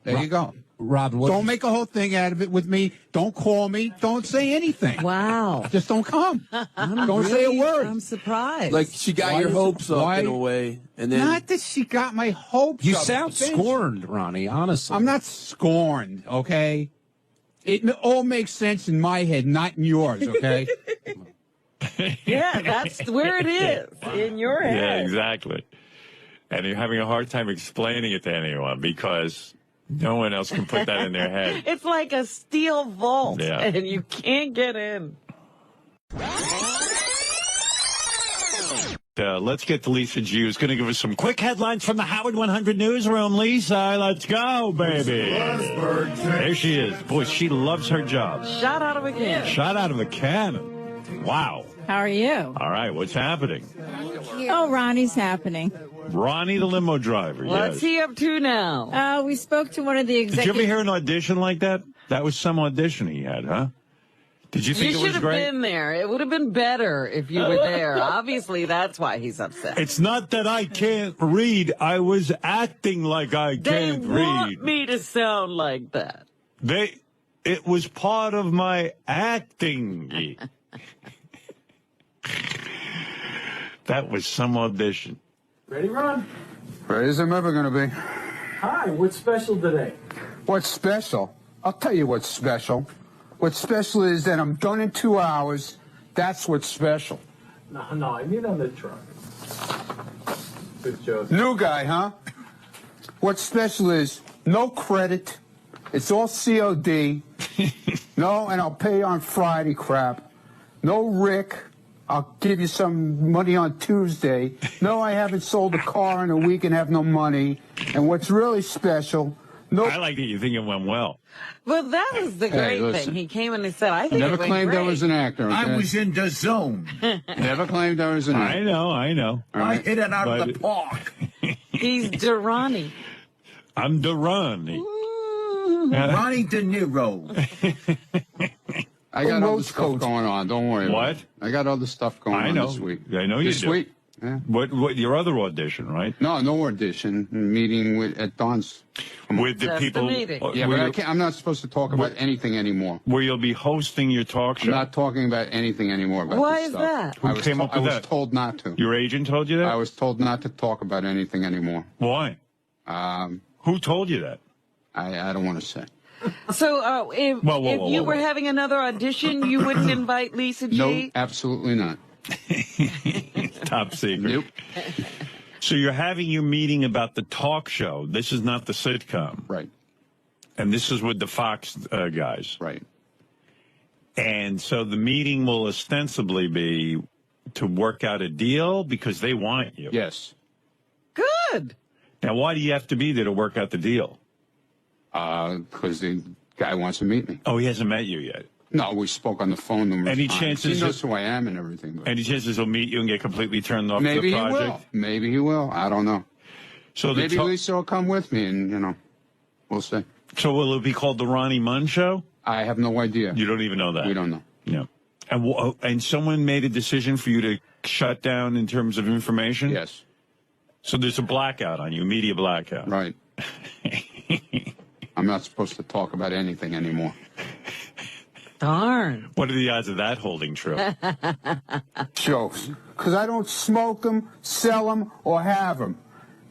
There you go. Rob, don't make a whole thing out of it with me. Don't call me. Don't say anything. Wow. Just don't come. Don't say a word. I'm surprised. Like she got your hopes up in a way, and then Not that she got my hopes You up. sound scorned, Ronnie, honestly. I'm not scorned, okay? It all makes sense in my head, not in yours, okay? Yeah, that's where it is, in your head. Yeah, exactly. And you're having a hard time explaining it to anyone because no one else can put that in their head. It's like a steel vault, Yeah. and you can't get in. Let's get to Lisa G, who's going to give us some quick headlines from the Howard 100 newsroom. Lisa, let's go, baby. There she is. Boy, she loves her job. Shot out of a cannon. Shot out of a cannon. Wow. How are you? All right, what's happening? Oh, Ronnie's happening. Ronnie, the limo driver. What's Yes. he up to now? We spoke to one of the Did you executives. ever hear an audition like that? That was some audition he had, huh? Did you think You it should was have great? been there. It would have been better if you were there. Obviously, that's why he's upset. It's not that I can't read. I was acting like I They can't want read. me to sound like that. It was part of my acting. That was some audition. Ready, Ron? Ready as I'm ever going to be. Hi, what's special today? What's special? I'll tell you what's special. What's special is that I'm done in 2 hours. That's what's special. No, I mean on the truck. Good joke. New guy, huh? What's special is no credit. It's all COD. No, and I'll pay on Friday crap. No Rick. I'll give you some money on Tuesday. No, I haven't sold a car in a week and have no money. And what's really special, no. I like that you think it went well. But that was the Hey, great listen. thing. He came in and said, I I think never it went claimed great. I was an actor. Okay? I was in the zone. Never claimed I was an actor. I know. I hit it out of the park. He's Ronnie. I'm the Ronnie. Ronnie De Niro. I got other stuff going on. Don't worry. What? About it. I got other stuff going I on know. this week. I know you this do. week. Yeah. What your other audition, right? No audition. Meeting at Don's. With the Just people. a meeting. Yeah, but I'm not supposed to talk about anything anymore. Where you'll be hosting your talk show. I'm not talking about anything anymore. About Why this is stuff. that? Who came up with I was that? told not to. Your agent told you that? I was told not to talk about anything anymore. Why? Who told you that? I don't want to say. So if you were having another audition, you wouldn't invite Lisa G? No, absolutely not. Top secret. Nope. So you're having your meeting about the talk show. This is not the sitcom. Right. And this is with the Fox guys. Right. And so the meeting will ostensibly be to work out a deal because they want you. Yes. Good. Now, why do you have to be there to work out the deal? Because the guy wants to meet me. Oh, he hasn't met you yet. No, we spoke on the phone numerous Any times. chances He knows who I am and everything. But Any chances he'll meet you and get completely turned off maybe the he project? will. Maybe he will. I don't know. So the maybe Lisa will come with me, and we'll see. So will it be called the Ronnie Munn Show? I have no idea. You don't even know that. We don't know. Yeah. And someone made a decision for you to shut down in terms of information? Yes. So there's a blackout on you, media blackout. Right. I'm not supposed to talk about anything anymore. Darn. What are the odds of that holding true? Jokes. Because I don't smoke them, sell them, or have them.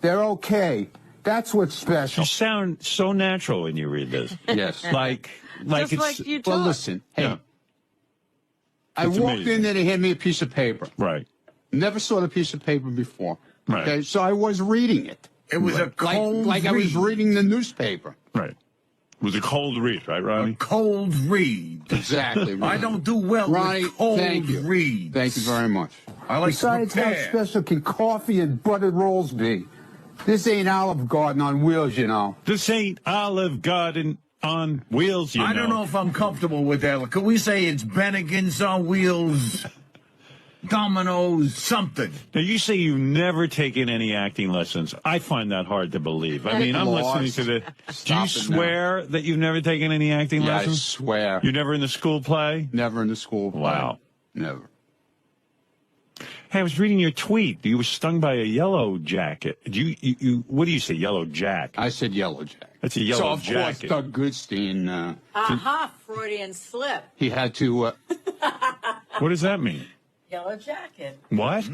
They're okay. That's what's special. You sound so natural when you read this. Yes. Like Just it's like you Well, talk. listen. Hey, Yeah. I It's walked amazing. in there to hand me a piece of paper. Right. Never saw the piece of paper before. Right. Okay, so I was reading it. It was a cold like I was read. reading the newspaper. Right. It was a cold read, right, A Ronnie? cold read. Exactly. I don't do well Ronnie, with cold thank you. reads. Thank you very much. I like Besides, to how prepare. special can coffee and buttered rolls be? This ain't Olive Garden on wheels, you know. This ain't Olive Garden on wheels, you know. I don't know if I'm comfortable with that. Could we say it's Bennigan's on wheels? dominoes, something. Now, you say you've never taken any acting lessons. I find that hard to believe. I mean, I'm listening to the... Do you swear that you've never taken any acting lessons? I swear. You're never in the school play? Never in the school play. Wow. Never. Hey, I was reading your tweet. You were stung by a yellow jacket. What do you say, yellow jack? I said yellow jacket. That's a yellow jacket. So, of course, Doug Goodstein... Aha, Freudian slip. He had to... What does that mean? Yellow jacket. What?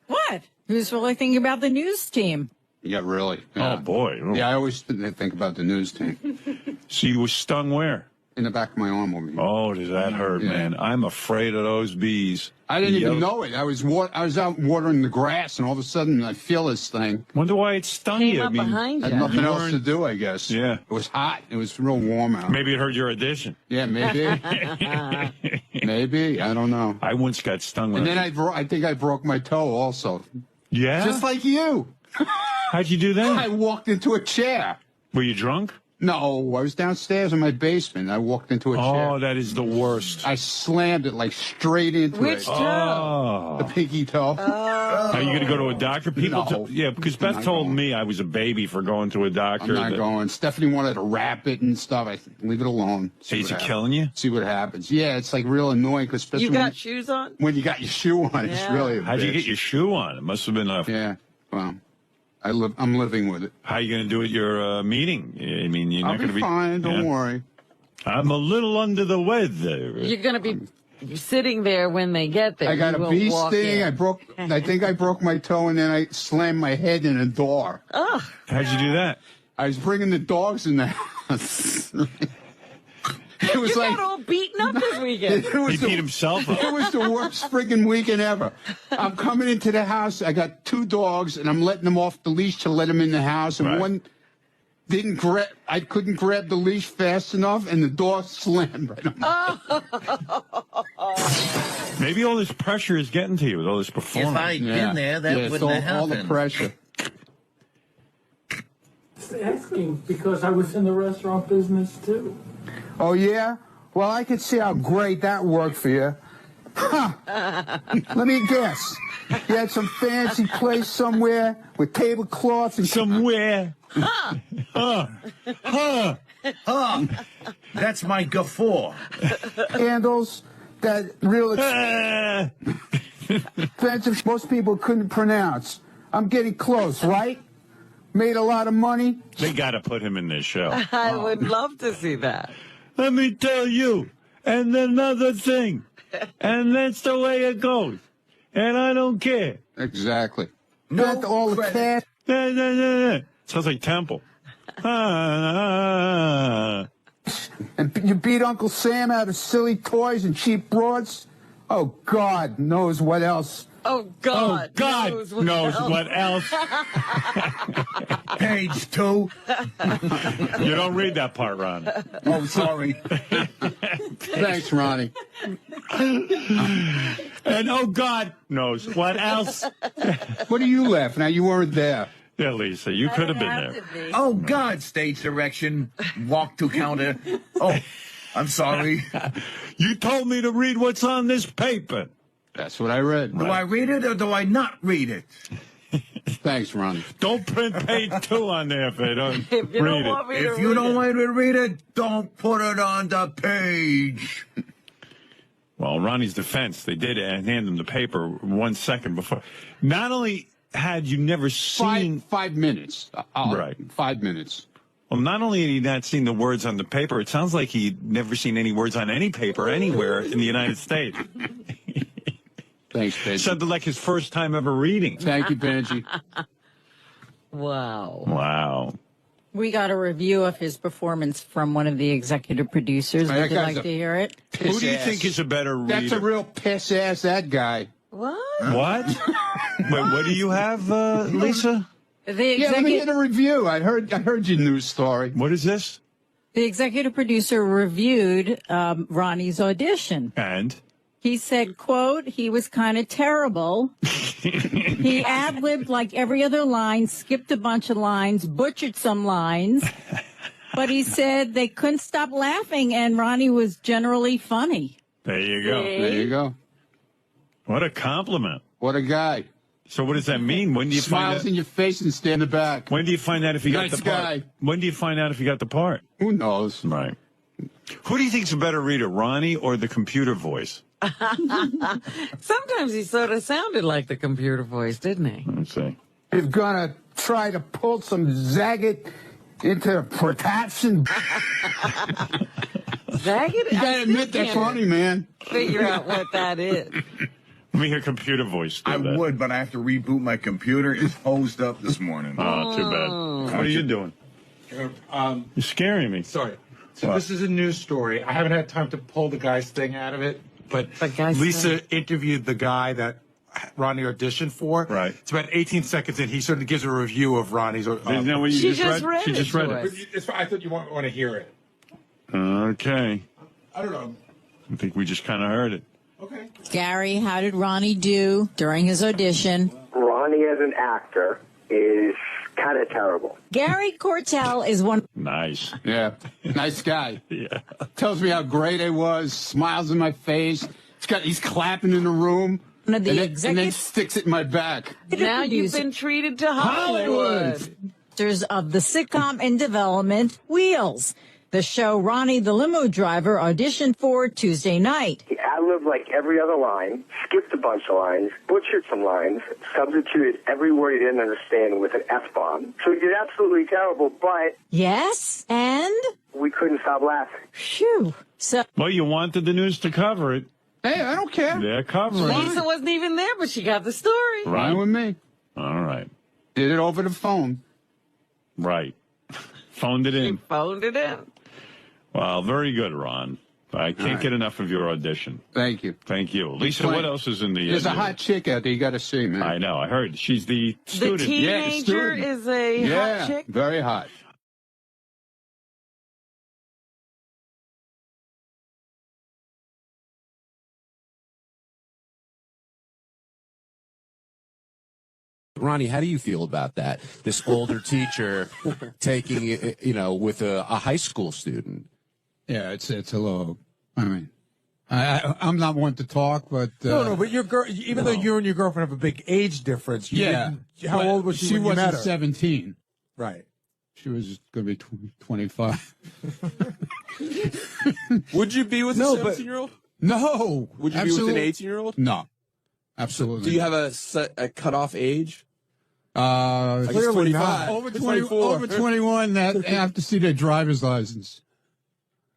What? Who's really thinking about the news team? Yeah, really. Yeah. Oh, boy. Yeah, I always think about the news team. So you were stung where? In the back of my arm. Oh, does that hurt, man? I'm afraid of those bees. I didn't even know it. I was out watering the grass, and all of a sudden I feel this thing. Wonder why it stung you. I mean, I had nothing else to do, I guess. Yeah. It was hot. It was real warm out. Maybe it hurt your audition. Yeah, maybe. Maybe. I don't know. I once got stung. And then I think I broke my toe also. Yeah? Just like you. How'd you do that? I walked into a chair. Were you drunk? No, I was downstairs in my basement. I walked into a chair. Oh, that is the worst. I slammed it like straight into Which toe? Oh. The pinky toe. Are you going to go to a doctor? Yeah, because Beth told me I was a baby for going to a doctor. I'm not going. Stephanie wanted to wrap it and stuff. I said, leave it alone. Is it killing you? See what happens. Yeah, it's like real annoying because especially You got shoes on? When you got your shoe on, it's really a How'd you bitch. get your shoe on? It must have been a... Yeah, well, I'm living with it. How are you going to do at your meeting? I mean, you're not going to be... fine. Don't worry. I'm a little under the weather. You're going to be sitting there when they get there. I got You a will bee walk sting. in. I think I broke my toe, and then I slammed my head in a door. Oh. How'd you do that? I was bringing the dogs in the house. It was You like got all beaten up this weekend. He beat himself up. It was the worst friggin' weekend ever. I'm coming into the house. I got 2 dogs, and I'm letting them off the leash to let them in the house. And one didn't grab. I couldn't grab the leash fast enough, and the door slammed right on my Maybe all this pressure is getting to you with all this performance. If I'd been there, that wouldn't have happened. All the pressure. Asking because I was in the restaurant business too. Oh, yeah? Well, I could see how great that worked for you. Huh. Let me guess. You had some fancy place somewhere with tablecloths and... Somewhere. That's my guffaw. Candles that real expensive most people couldn't pronounce. I'm getting close, right? Made a lot of money. They got to put him in this show. I would love to see that. Let me tell you, and another thing, and that's the way it goes, and I don't care. Exactly. Got all the cash. Sounds like Temple. And you beat Uncle Sam out of silly toys and cheap broads? Oh, God knows what else. Oh, God. God knows what else. Page 2. You don't read that part, Ron. Oh, sorry. Thanks, Ronnie. And oh, God knows what else. What are you laughing at? You weren't there. Yeah, Lisa, you could have been there. Oh, God, stage direction. Walk to counter. Oh, I'm sorry. You told me to read what's on this paper. That's what I read. Do I read it or do I not read it? Thanks, Ronnie. Don't print page 2 on there if I don't If you don't want me to If you read don't it. want me to read it, don't put it on the page. Well, Ronnie's defense, they did hand him the paper 1 second before. Not only had you never seen... 5 minutes. Right. 5 minutes. Well, not only had he not seen the words on the paper, it sounds like he'd never seen any words on any paper anywhere in the United States. Thanks, Benji. Sounded like his first time ever reading. Thank you, Benji. Wow. Wow. We got a review of his performance from one of the executive producers. That Would you guy's like a to hear it? Who do you ass. think is a better reader? That's a real piss ass, that guy. What? What? Wait, what do you have, Lisa? The Yeah, let me executive, get a review. I heard your news story. What is this? the executive producer reviewed Ronnie's audition. And? He said, quote, he was kind of terrible. He ad-libbed like every other line, skipped a bunch of lines, butchered some lines. But he said they couldn't stop laughing, and Ronnie was generally funny. There you go. There you go. What a compliment. What a guy. So what does that mean? When do you Smiles find out? in your face and stay in the back. When do you find out if you got Nice the part? guy. When do you find out if you got the part? Who knows? Right. Who do you think's a better reader, Ronnie or the computer voice? Sometimes he sort of sounded like the computer voice, didn't he? Let's see. You're gonna try to pull some Zagat into protection. Zagat? You gotta admit that's funny, man. Figure out what that is. Let me hear computer voice. I would, but I have to reboot my computer. It's hosed up this morning. Oh, too bad. What are you doing? You're scaring me. Sorry. So What? this is a news story. I haven't had time to pull the guy's thing out of it, but Lisa interviewed the guy that Ronnie auditioned for. Right. It's about 18 seconds in. He sort of gives a review of Ronnie's. Isn't that what you She just just read She it just to read us. it. I thought you want to hear it. Okay. I don't know. I think we just kind of heard it. Okay. Gary, how did Ronnie do during his audition? Ronnie as an actor is kind of terrible. Gary Cortell is one. Nice. Yeah. Nice guy. Yeah. Tells me how great I was, smiles in my face. He's clapping in the room. One of the and then executives sticks it in my back. Now you've been treated to Hollywood. of the sitcom in development, Wheels, the show Ronnie the limo driver auditioned for Tuesday night. He ad-libbed like every other line, skipped a bunch of lines, butchered some lines, substituted every word he didn't understand with an F-bomb. So he did absolutely terrible, but... Yes, and? We couldn't stop laughing. Phew. So... Well, you wanted the news to cover it. Hey, I don't care. They're covering it. Lisa wasn't even there, but she got the story. Fine with me. All right. Did it over the phone. Right. Phoned it in. Phoned it in. Wow, very good, Ron. I can't get enough of your audition. Thank you. Thank you. Lisa, what else is in the... There's a hot chick out there you got to see, man. I know. I heard. She's the student. The teenager is a hot chick. Very hot. Ronnie, how do you feel about that? This older teacher taking, with a high school student. Yeah, it's a little. I mean, I'm not one to talk, but No, but your girl, even though you and your girlfriend have a big age difference, how old was she when you met wasn't her? 17. Right. She was going to be 25. Would you be with a 17-year-old? No. Would you be with an 18-year-old? No. Absolutely. Do you have a cutoff age? Clearly 25. not. Over 21, that have to see their driver's license.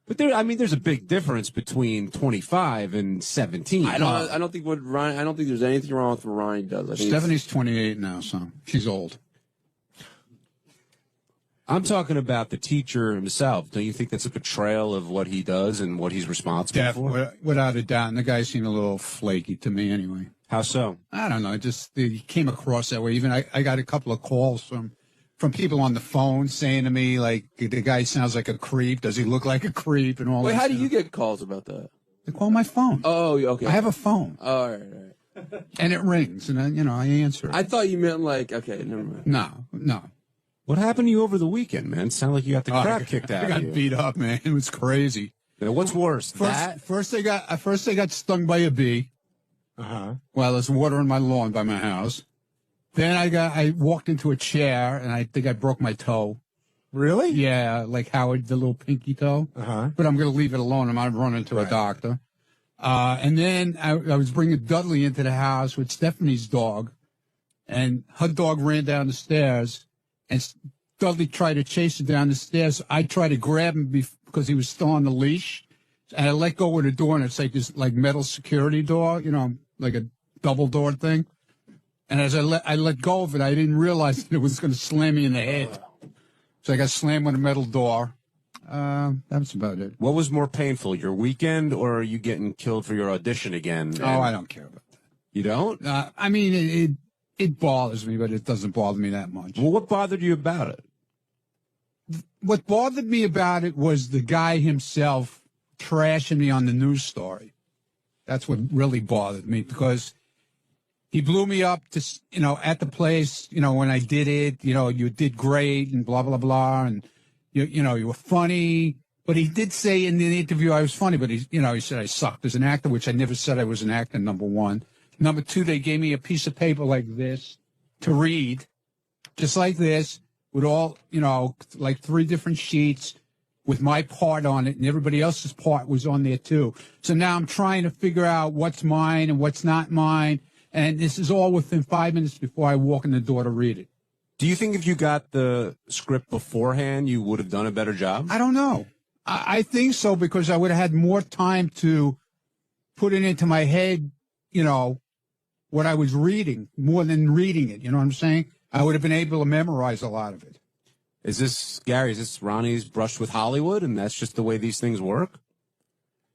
But there's a big difference between 25 and 17. I don't think there's anything wrong with what Ronnie does. I think Stephanie's 28 now, so she's old. I'm talking about the teacher himself. Don't you think that's a betrayal of what he does and what he's responsible for? Without a doubt. And the guy seemed a little flaky to me anyway. How so? I don't know. Just he came across that way. Even I got a couple of calls from people on the phone saying to me, like, the guy sounds like a creep. Does he look like a creep and all that? Wait, how do stuff. you get calls about that? They call my phone. Oh, okay. I have a phone. Oh, all right. And it rings, and I answer it. I thought you meant like, okay, never mind. No. What happened to you over the weekend, man? Sound like you got the crap kicked out I of got you. beat up, man. It was crazy. What's worse, First they got stung by a bee. While there's water in my lawn by my house. Then I walked into a chair and I think I broke my toe. Really? Yeah, like Howard, the little pinky toe. But I'm going to leave it alone. I'm not running to a doctor. And then I was bringing Dudley into the house with Stephanie's dog, and her dog ran down the stairs, and Dudley tried to chase her down the stairs. I tried to grab him because he was still on the leash, and I let go of the door, and it's like this metal security door, like a double door thing. And as I let go of it, I didn't realize that it was going to slam me in the head. So I got slammed with a metal door. That's about it. What was more painful, your weekend or are you getting killed for your audition again? Oh, I don't care about that. You don't? I mean, it bothers me, but it doesn't bother me that much. Well, what bothered you about it? What bothered me about it was the guy himself trashing me on the news story. That's what really bothered me, because he blew me up to, at the place, when I did it, you did great and blah, blah, blah. And, you were funny. But he did say in the interview I was funny, but he said I sucked as an actor, which I never said I was an actor, number one. Number two, they gave me a piece of paper like this to read, just like this, with all, like 3 different sheets with my part on it, and everybody else's part was on there too. So now I'm trying to figure out what's mine and what's not mine, and this is all within 5 minutes before I walk in the door to read it. Do you think if you got the script beforehand, you would have done a better job? I don't know. I think so, because I would have had more time to put it into my head, what I was reading, more than reading it. You know what I'm saying? I would have been able to memorize a lot of it. Is this Ronnie's brush with Hollywood, and that's just the way these things work?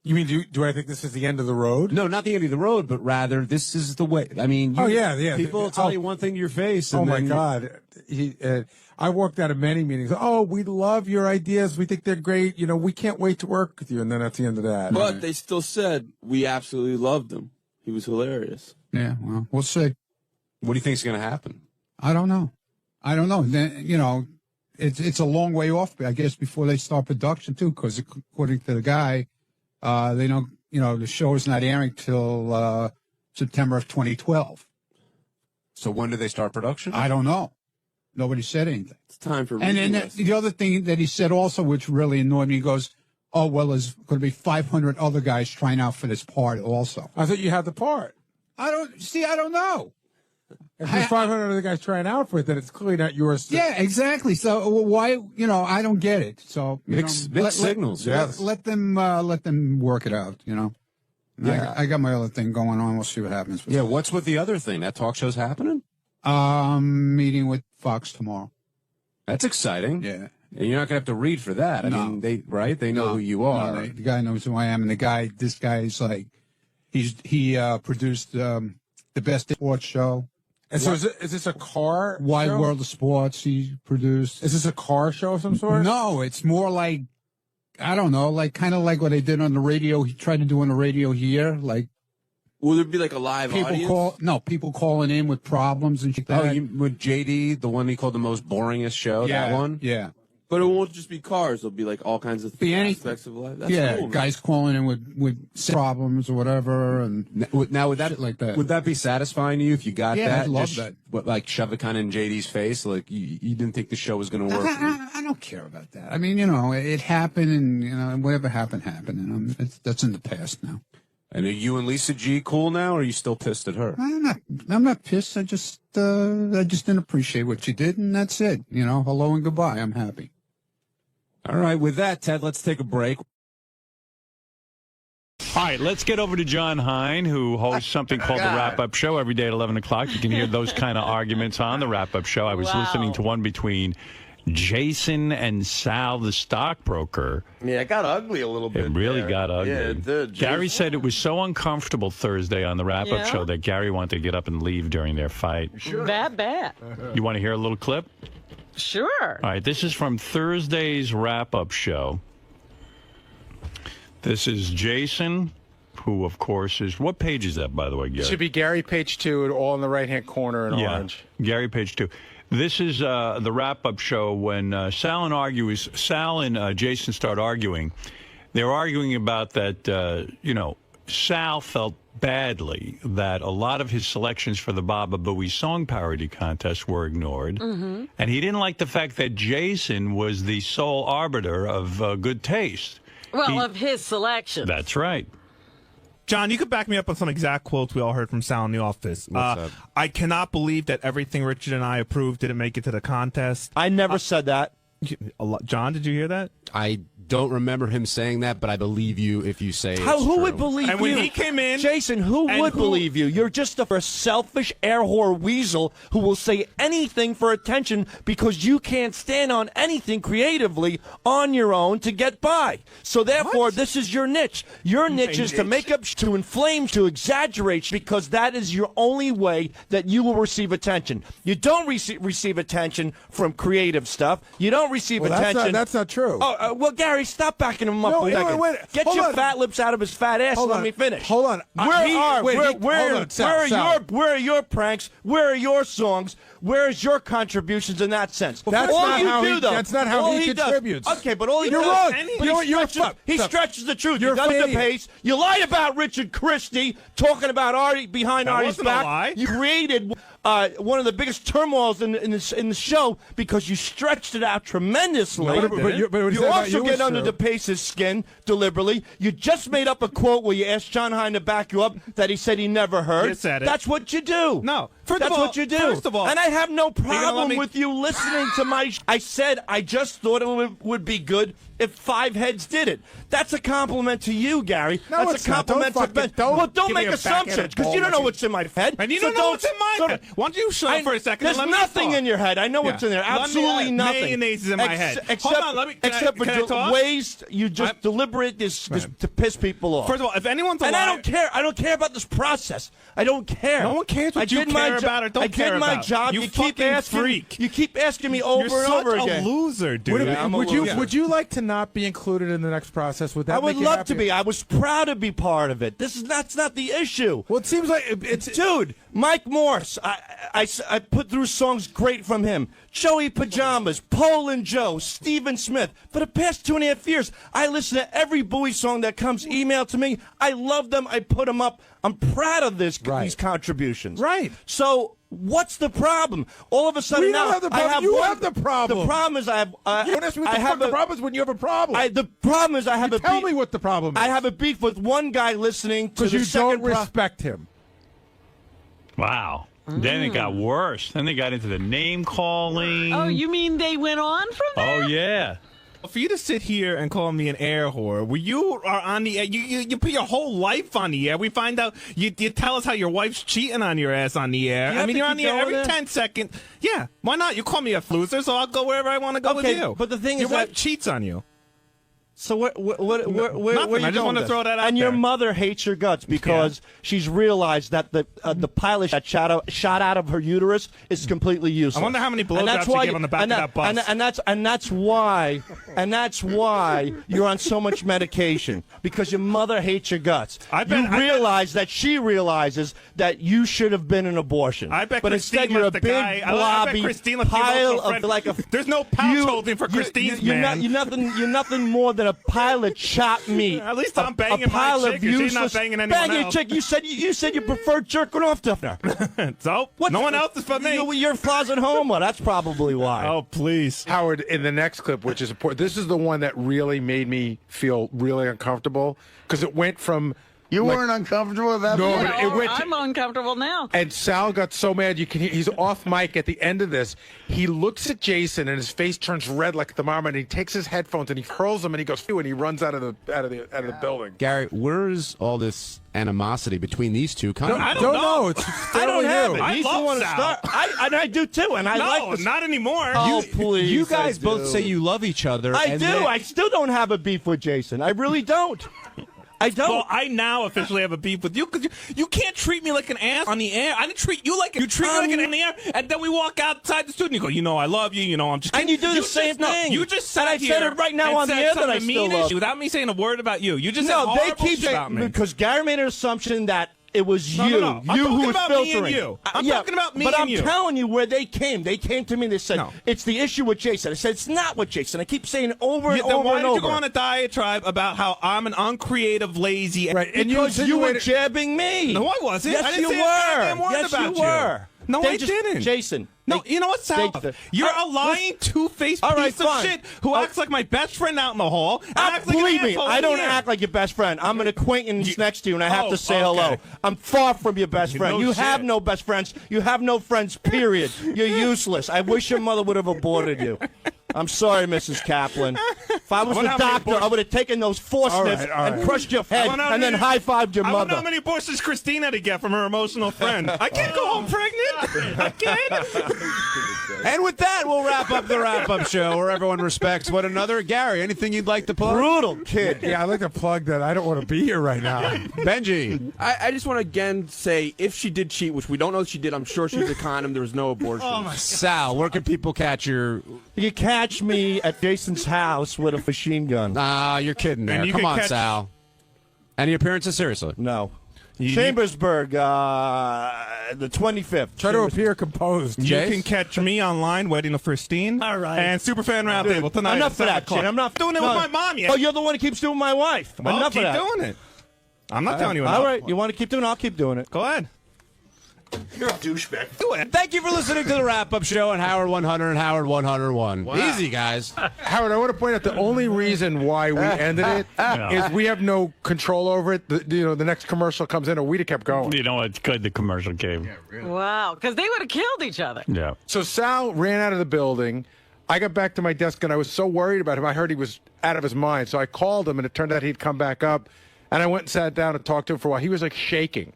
You mean, do I think this is the end of the road? No, not the end of the road, but rather this is the way. I mean, people will tell you one thing to your face. And my God. I walked out of many meetings. Oh, we love your ideas. We think they're great. We can't wait to work with you. And then that's the end of that. But they still said we absolutely loved him. He was hilarious. Yeah, well, we'll see. What do you think is going to happen? I don't know. Then, it's a long way off, I guess, before they start production, too, because according to the guy, they don't, the show is not airing till September of 2012. So when do they start production? I don't know. Nobody said anything. It's time for And then the other thing that he said also, which really annoyed me, he goes, oh, well, there's going to be 500 other guys trying out for this part also. I thought you had the part. I don't know. If there's 500 other guys trying out for it, then it's clearly not yours. Yeah, exactly. So why, I don't get it. So mixed signals. Let them work it out. Yeah. I got my other thing going on. We'll see what happens. Yeah. What's with the other thing? That talk show's happening? Meeting with Fox tomorrow. That's exciting. Yeah. And you're not gonna have to read for that. I mean, they know who you are. No, the guy knows who I am, and this guy is like, he produced the best sports show. And so is this a car Wide show? World of Sports he produced. Is this a car show of some sort? No, it's more like, I don't know, like kind of like what I did on the radio. He tried to do on the radio here. Like, will there be like a live audience? People calling in with problems and shit. With JD, the one he called the most boringest show, that one? Yeah. But it won't just be cars. There'll be like all kinds of aspects of life. That's cool, guys calling in with problems or whatever, and now would that shit like that. Would that be satisfying to you if you got that? Yeah, I'd love that. But like shove it kind of in JD's face, like you didn't think the show was going to work. I don't care about that. I mean, it happened, and whatever happened, and that's in the past now. And are you and Lisa G cool now, or are you still pissed at her? I'm not pissed. I just didn't appreciate what she did, and that's it. Hello and goodbye. I'm happy. All right, with that, Ted, let's take a break. All right, let's get over to John Hein, who hosts something called The Wrap-Up Show every day at 11 o'clock. You can hear those kind of arguments on The Wrap-Up Show. I was listening to one between Jason and Sal, the stockbroker. Yeah, it got ugly a little bit. It really got ugly. Yeah, it did. Gary said it was so uncomfortable Thursday on The Wrap-Up Show that Gary wanted to get up and leave during their fight. That bad. You want to hear a little clip? Sure. All right, this is from Thursday's wrap-up show. This is Jason, who, of course, is... What page is that, by the way, Gary? It should be Gary, page 2, all in the right-hand corner in orange. Gary, page 2. This is the wrap-up show when Sal and Jason start arguing. They're arguing about that, Sal felt badly that a lot of his selections for the Baba Booey song parody contest were ignored. Mm-hmm. And he didn't like the fact that Jason was the sole arbiter of good taste. Well, of his selection. That's right. John, you could back me up on some exact quotes we all heard from Sal in the office. I cannot believe that everything Richard and I approved didn't make it to the contest. I never said that. John, did you hear that? I don't remember him saying that, but I believe you if you say Who would believe and you? When he came in, Jason, who would believe you? You're just a selfish air whore weasel who will say anything for attention because you can't stand on anything creatively on your own to get by. So therefore, this is your niche. Your niche is to make up, to inflame, to exaggerate, because that is your only way that you will receive attention. You don't receive attention from creative stuff. You don't receive attention. That's not true. Oh, well, Gary, stop backing him up for a second. Wait. Get your fat lips out of his fat ass and let me finish. Hold on. Where are your pranks? Where are your songs? Where's your contributions in that sense? That's all not you how do, he- though, that's not how all he contributes. Okay, but all he You're does, wrong. but You know what? You're he stop. stretches the truth. You're He does the fading. pace. You lied about Richard Christie talking about Artie behind That Artie's wasn't a back. lie. You created one of the biggest turmoils in the show because you stretched it out tremendously. No, but what he you said about also you get was under true. the Pace's skin deliberately. You just made up a quote where you asked John Hein to back you up that he said he never heard. You said it. That's what you do. No. That's what you do. First of all, and I have no gonna let problem me- with you listening to my. I said I just thought it would be good if 5 heads did it. That's a compliment to you, Gary. No, That's it's a not. Don't compliment to fucking- Ben. don't Well, don't give me make a assumptions backhanded because you don't know ball. what's in my head. And you So don't know what's in my so- head. Why don't you shut up for a second? There's and let me nothing talk. in your head. I know what's in there. Let me- Absolutely nothing. Mayonnaise is in my head. Except, Hold on, let me. except can I for talk? ways you just deliberate this to piss people off. First of all, if anyone's and alive, I don't care. I don't care about this process. I don't care. No one cares what I you did my care about or don't I care did my about. job. You keep fucking asking. freak. You keep asking me over You're and such over a again. loser, dude. Would you like to not be included in the next process? Would that I would make you love happy? to be. I was proud to be part of it. That's not the issue. Well, it seems like it's dude. Mike Morse. I put through songs great from him. Joey Pajamas, Poland Joe, Stephen Smith. For the past 2.5 years, I listen to every Bowie song that comes emailed to me. I love them. I put them up. I'm proud of these contributions. Right. So. What's the problem? All of a sudden We now don't have the I problem. have You one- have the problem. The problem is I have. You don't ask me what the fuck the problem is when you have a problem. The problem is I have a Tell beef. me what the problem is. I have a beef with one guy listening to Because the you second don't respect him. Wow. Then it got worse. Then they got into the name calling. Oh, you mean they went on from there? Oh, yeah. For you to sit here and call me an air whore, when you are on the air, you put your whole life on the air. We find out, you tell us how your wife's cheating on your ass on the air. You I have mean, to you're on keep the air going every there? 10 seconds. Yeah, why not? You call me a loser, so I'll go wherever I want to go with Okay, you. but the thing your is wife that- cheats on you. So where Nothing. you I just going want to with throw this? that out And there. your mother hates your guts because she's realized that the pilot that shot out of her uterus is completely useless. I wonder how many And blowjobs that's you why gave on the back of that bus. And that's why you're on so much medication, because your mother hates your guts. You realize that she realizes that you should have been an abortion. I bet but Christine instead you're was a the big guy. I bet blobby Christine was the pile emotional of friend. like a. There's no pouch holding for Christine's man. You're nothing more than a pile of chopped meat. At least I'm banging a pile my of chick, and she's not useless banging anyone banging else. chick. You said you preferred jerking off to her. So no one else is for me. You're a closet homo. That's probably why. Oh, please. Howard, in the next clip, which is important, this is the one that really made me feel really uncomfortable because it went from. You weren't uncomfortable with that? No, part? but it went. I'm uncomfortable now. And Sal got so mad. You can hear he's off mic at the end of this. He looks at Jason and his face turns red like the thermometer. And he takes his headphones and he hurls them and he goes phew, and he runs out of the building. Gary, where's all this animosity between these two coming? I don't know. I don't have it. I He's the love one to Sal. start. I do too, and I No, like this. not anymore. Oh, please. You guys I both do. say you love each other. I and do. then- I still don't have a beef with Jason. I really don't. I don't. Well, I now officially have a beef with you because you can't treat me like an ass on the air. I didn't treat you like you treat me like an ass on the air, and then we walk outside the studio and you go, I love you. I'm just. And you do the same no, thing. You just sat And I said here it right now and on the said air that something I still mean love. without me saying a word about you. You just No, said they horrible keep shit about me. because Gary made an assumption that it was No, you. no, no. I'm You talking who was about me and filtering. you. I'm Yeah, talking about me but and I'm you. telling you where they came. They came to me and they said, No. it's the issue with Jason. I said, it's not with Jason. I keep saying over and Then over why and did you over. go on a diatribe about how I'm an uncreative, lazy? Right, and Because you were insinuated- jabbing me. No, I wasn't. Yes, I didn't you say a goddamn were. word Yes, about you were. No, They I just- didn't. Jason. No, you know what, Sal? You're a lying, two-faced All right, piece of fine. shit who acts like my best friend out in the hall. And acts like Believe an me, asshole I don't here. act like your best friend. I'm an acquaintance next to you, and I have Oh, to say okay. hello. I'm far from your best friend. No You shit. have no best friends. You have no friends, period. You're useless. I wish your mother would have aborted you. I'm sorry, Mrs. Kaplan. If I was I the wonder how many doctor, I abortions- would have taken those four All sniffs right, all and right. crushed your head wonder how and then many- high-fived your I wonder how mother. many abortions Christina to get from her emotional friend. I can't go home pregnant. I can't. And with that, we'll wrap up the wrap-up show where everyone respects one another. Gary, anything you'd like to plug? Brutal kid. Yeah, I'd like to plug that. I don't want to be here right now. Benji. I just want to again say, if she did cheat, which we don't know if she did, I'm sure she's a condom. There was no abortion. Sal, where can people catch your... You catch me at Jason's house with a machine gun. Ah, you're kidding there. you Come can on, catch- Sal. Any appearances? Seriously. No. You- Chambersburg, the 25th. Try to appear composed. You can catch me online, Wedding for Steen. All right. And Superfan Roundtable tonight. Enough of that shit. I'm not doing it with my mom yet. Oh, you're the one who keeps doing my wife. Well, Enough keep of that. doing it. I'm not telling you enough. All right. You want to keep doing it? I'll keep doing it. Go ahead. You're a douchebag. Do it. Thank you for listening to the wrap-up show on Howard 100 and Howard 101. Wow. Easy, guys. Howard, I want to point out the only reason why we ended it is we have no control over it. The next commercial comes in, or we'd have kept going. You know, it's good the commercial came. Yeah, really. Wow, because they would have killed each other. Yeah. So Sal ran out of the building. I got back to my desk, and I was so worried about him. I heard he was out of his mind. So I called him, and it turned out he'd come back up. And I went and sat down and talked to him for a while. He was like shaking.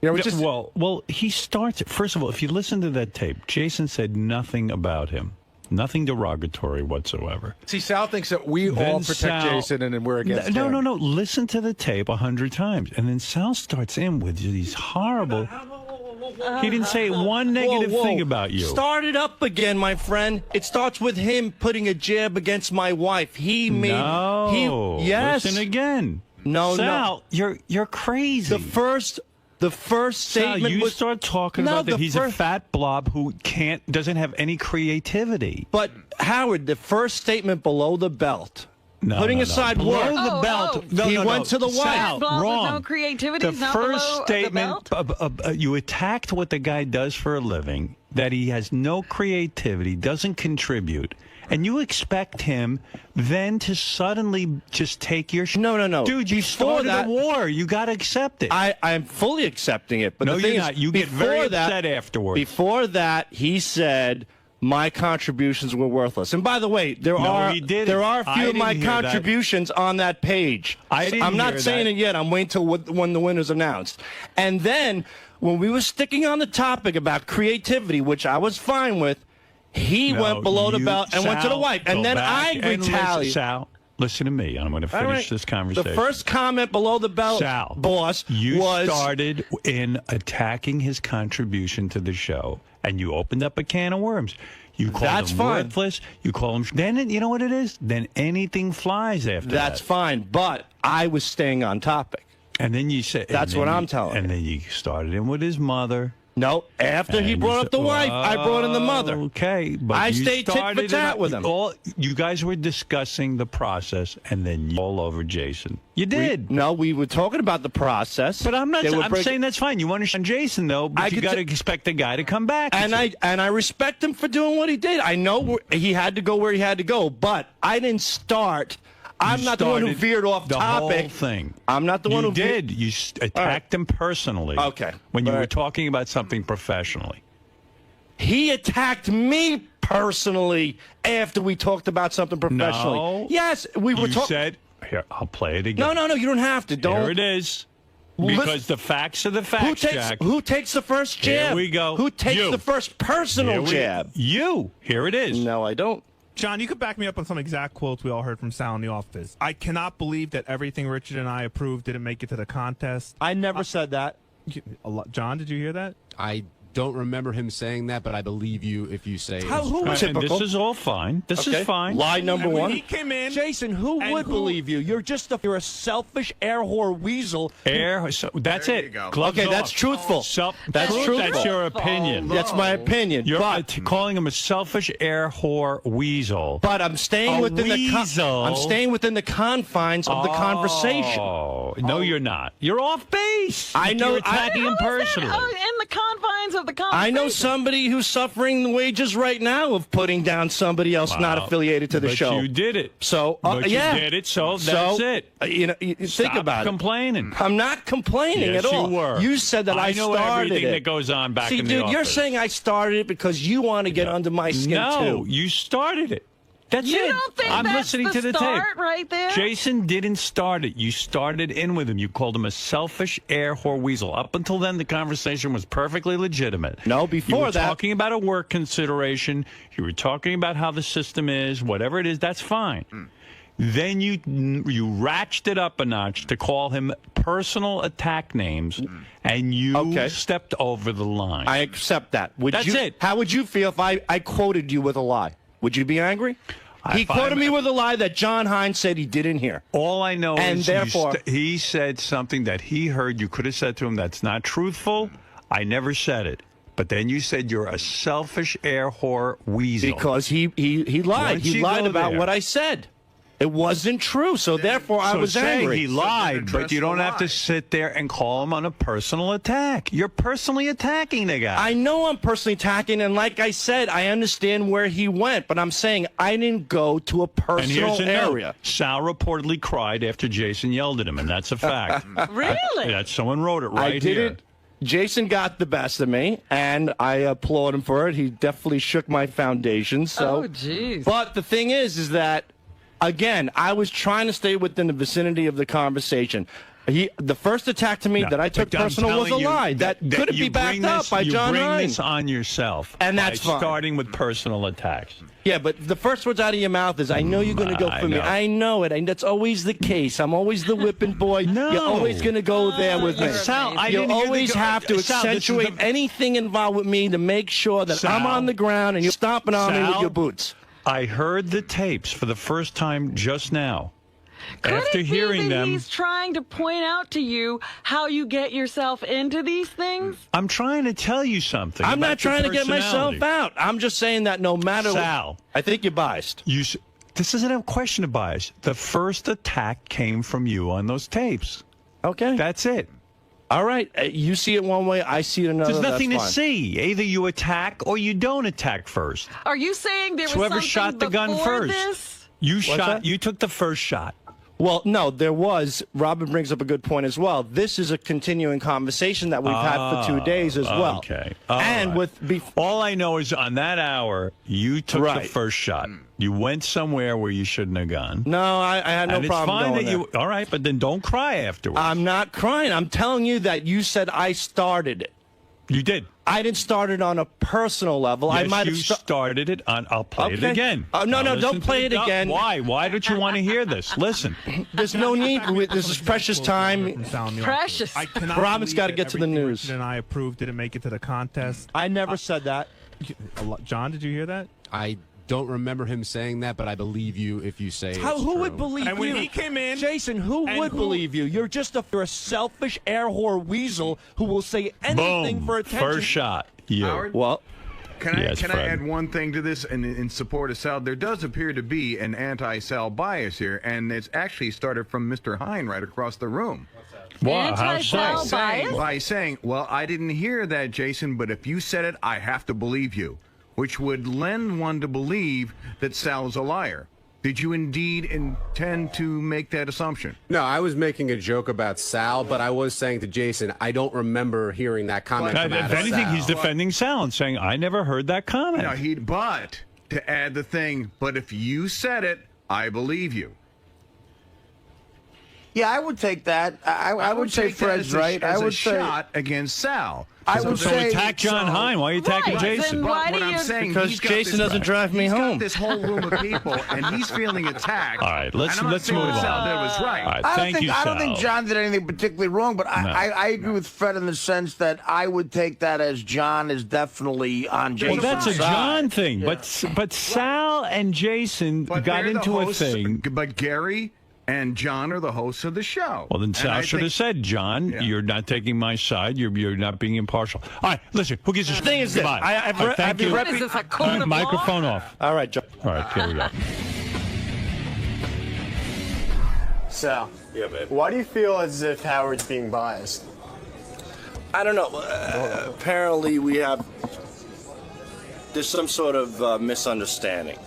You know, just well, he starts. First of all, if you listen to that tape, Jason said nothing about him, nothing derogatory whatsoever. See, Sal thinks that we all protect Jason, and then we're against him. No. Listen to the tape 100 times, and then Sal starts in with these horrible. He didn't say one negative thing about you. Start it up again, my friend. It starts with him putting a jab against my wife. Yes. Listen again. No, Sal, you're crazy. The first statement Sal, you was start talking about that he's a fat blob who doesn't have any creativity. But Howard, the first statement below the belt. No, putting no, aside below work. the belt. He went to the wife. Sal, wrong. No creativity. The first statement, you attacked what the guy does for a living, that he has no creativity, doesn't contribute. And you expect him then to suddenly just take your... No. Dude, you started a war. You got to accept it. I'm fully accepting it. But no, the thing you're not. You get very upset afterwards. Before that, he said my contributions were worthless. And by the way, there are a few of my contributions on that page. I'm not saying it yet. I'm waiting till when the winner's announced. And then when we were sticking on the topic about creativity, which I was fine with, he went below the belt and went to the wife. And then I retaliated. Sal, listen to me. I'm going to finish this conversation. The first comment below the belt, Sal, boss, you started in attacking his contribution to the show, and you opened up a can of worms. You called him worthless. You call him. Then you know what it is. Then anything flies after that. That's fine. But I was staying on topic. And then you said. That's what I'm telling you. And then you started in with his mother. No, after he brought up the wife, I brought in the mother. Okay, but I stayed tit for tat with him. You guys were discussing the process, and then you all over Jason. You did. We were talking about the process. But I'm not. I'm saying that's fine. You understand Jason, though. But you got to expect the guy to come back. And I respect him for doing what he did. I know he had to go where he had to go, but I didn't start. I'm not the one who veered off topic. The whole thing. I'm not the one who did. You attacked him personally. Okay. When you were talking about something professionally. He attacked me personally after we talked about something professionally. No. Yes, we were talking. You said, here, I'll play it again. No, you don't have to. Don't. Here it is. Because the facts are the facts, Jack. Who takes the first jab? Here we go. Who takes the first personal jab? You. Here it is. No, I don't. John, you could back me up on some exact quotes we all heard from Sal in the office. I cannot believe that everything Richard and I approved didn't make it to the contest. I never said that. John, did you hear that? I don't remember him saying that, but I believe you if you say This is all fine. This is fine. Lie number one. He came in. Jason, who would believe you? You're a selfish air whore weasel. That's it. Gloves okay, off. that's truthful. That's truthful. That's your opinion. That's my opinion. You're calling him a selfish air whore weasel. But I'm staying within the confines of the conversation. Oh, no, you're not. You're off base. I know. You're attacking him personally. In the confines of the conversation. I know somebody who's suffering the wages right now of putting down somebody else not affiliated to the show. You did it. So you did it. So that's it. Think about it. Complaining. I'm not complaining at all. You were. You said that I know started everything it. that goes on back See, in the dude, office. you're saying I started it because you want to get under my skin too. No, you started it. That's you it. don't think I'm that's listening the to the start tape. right there? Jason didn't start it. You started in with him. You called him a selfish air whore weasel. Up until then, the conversation was perfectly legitimate. No, before you were that, talking about a work consideration. You were talking about how the system is. Whatever it is, that's fine. Then you ratcheted up a notch to call him personal attack names, and you stepped over the line. I accept that. That's it. How would you feel if I quoted you with a lie? Would you be angry? He quoted me with a lie that John Hines said he didn't hear. All I know is therefore he said something that he heard. You could have said to him, that's not truthful. I never said it. But then you said you're a selfish air whore weasel. Because he lied. He lied about what I said. It wasn't true, so therefore I was angry. He lied, but you don't have to sit there and call him on a personal attack. You're personally attacking the guy. I know I'm personally attacking, and like I said, I understand where he went, but I'm saying I didn't go to a personal area. Note. Sal reportedly cried after Jason yelled at him, and that's a fact. Really? Someone wrote it right I did here. it. Jason got the best of me, and I applaud him for it. He definitely shook my foundation. So, oh, jeez. But the thing is that, again, I was trying to stay within the vicinity of the conversation. The first attack to me that I took personal was a lie. That couldn't be backed up by John You Ryan. bring this on yourself, and that's by fine. starting with personal attacks. Yeah, but the first words out of your mouth is, I know you're going to go for me. I know it. And that's always the case. I'm always the whipping boy. No. You're always going to go there with me. Sal, you always have to accentuate anything involved with me to make sure that I'm on the ground and you're stomping on me with your boots. I heard the tapes for the first time just now. Could After it hearing be that them, he's trying to point out to you how you get yourself into these things? I'm trying to tell you something. I'm about not trying to your get myself personality. out. I'm just saying that no matter Sal, I think you're biased. This isn't a question of bias. The first attack came from you on those tapes. Okay. That's it. All right. You see it one way, I see it another. There's nothing to that's fine. see. Either you attack or you don't attack first. Are you saying there was Whoever something shot the gun before first. this? You took the first shot. Well, no, there was. Robin brings up a good point as well. This is a continuing conversation that we've had for 2 days as well. Okay. All I know is on that hour, you took the first shot. You went somewhere where you shouldn't have gone. No, I had no and problem it's fine going that you. All right, but then don't cry afterwards. I'm not crying. I'm telling you that you said I started it. You did. I didn't start it on a personal level. Yes, I might have started it on. I'll play it again. No, Now don't play it again. Why? Why don't you want to hear this? Listen. There's no need. This is precious time. Precious. I cannot Robin's got to get to the everything news. Richard and I approved didn't make it to the contest. I never said that. John, did you hear that? I don't remember him saying that, but I believe you if you say it's Who true. would believe And you? when he came in, Jason, who would believe you? You're just a selfish air whore weasel who will say anything Boom. for attention. First shot. You. Howard? Well, Can I Fred. add one thing to this in support of Sal? There does appear to be an anti-Sal bias here, and it's actually started from Mr. Hine right across the room. Wow, how so? By saying, well, I didn't hear that, Jason, but if you said it, I have to believe you, which would lend one to believe that Sal's a liar. Did you indeed intend to make that assumption? No, I was making a joke about Sal, but I was saying to Jason, I don't remember hearing that comment come out If of anything, Sal. he's defending Sal and saying, I never heard that comment. No, but to add the thing, but if you said it, I believe you. Yeah, I would take that. I would say take that Fred's as a- right. as I a would say shot against Sal. I would So say attack John Hine. Why are you attacking Jason? But what I'm saying, Because he's got Jason this- doesn't drive me he's home. got this whole room of people, and he's feeling attacked. All right, let's and I'm not move saying on. Sal did was right. All right, I thank you, don't think Sal. John did anything particularly wrong, but I agree with Fred in the sense that I would take that as John is definitely on Well, Jason's that's a side. John thing, Yeah. but Sal and Jason But got they're the into a hosts, thing. But Gary and John are the hosts of the show. Well, then And Sal I should have think- said, John, you're not taking my side. You're not being impartial. All right, listen. Who gives a shit? The thing is this, Goodbye. I've All right, thank you. What is this, a code of Microphone law? off. All right, John. All right, here we go. Sal. Yeah, babe. Why do you feel as if Howard's being biased? I don't know. Apparently, there's some sort of misunderstanding.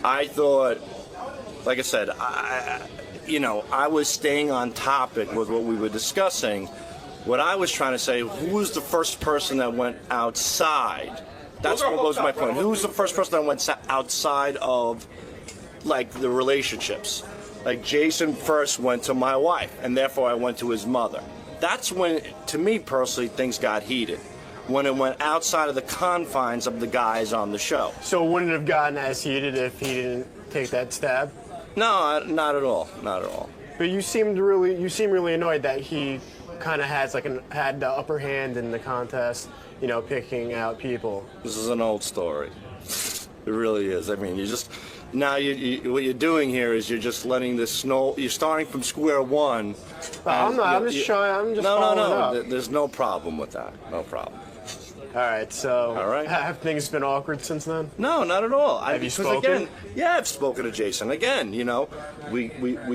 I thought, like I said, I was staying on topic with what we were discussing. What I was trying to say, who was the first person that went outside? That's what was my point. Who was the first person that went outside of, like, the relationships? Like, Jason first went to my wife, and therefore I went to his mother. That's when, to me personally, things got heated. When it went outside of the confines of the guys on the show. So it wouldn't have gotten as heated if he didn't take that stab? No, not at all. Not at all. But you seem really annoyed that he kind of had the upper hand in the contest, picking out people. This is an old story. It really is. I mean, now what you're doing here is you're just letting this snow. You're starting from square one. I'm not. I'm just trying. I'm just following up. There's no problem with that. No problem. All right. So, all right. Have things been awkward since then? No, not at all. Have you spoken? Again, yeah, I've spoken to Jason. Again, you know, we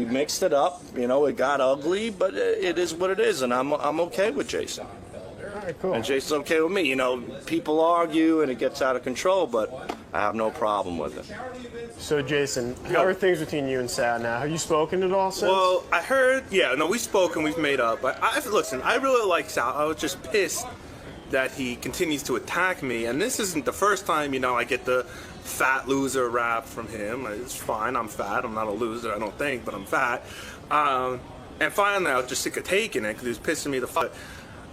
mixed it up. You know, it got ugly, but it is what it is, and I'm okay with Jason. All right, cool. And Jason's okay with me. You know, people argue and it gets out of control, but I have no problem with it. So, Jason, how are things between you and Sal now? Have you spoken at all since? Well, I heard, we've spoken, we've made up. But listen, I really like Sal. I was just pissed that he continues to attack me. And this isn't the first time, I get the fat loser rap from him. It's fine, I'm fat. I'm not a loser, I don't think, but I'm fat. And finally, I was just sick of taking it because he was pissing me the fuck.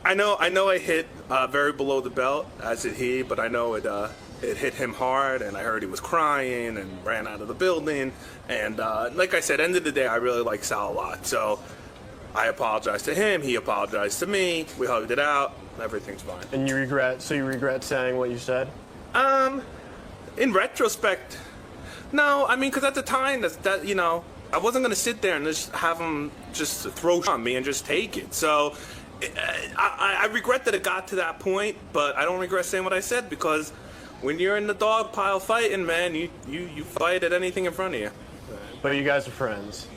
I know I hit very below the belt, as did he, but I know it hit him hard, and I heard he was crying and ran out of the building. And like I said, end of the day, I really like Sal a lot. So I apologized to him, he apologized to me, we hugged it out, everything's fine. And you regret saying what you said? In retrospect, no. I mean, because at the time, I wasn't going to sit there and just have him just throw on me and just take it. So I regret that it got to that point, but I don't regret saying what I said, because when you're in the dog pile fighting, man, you fight at anything in front of you. But you guys are friends.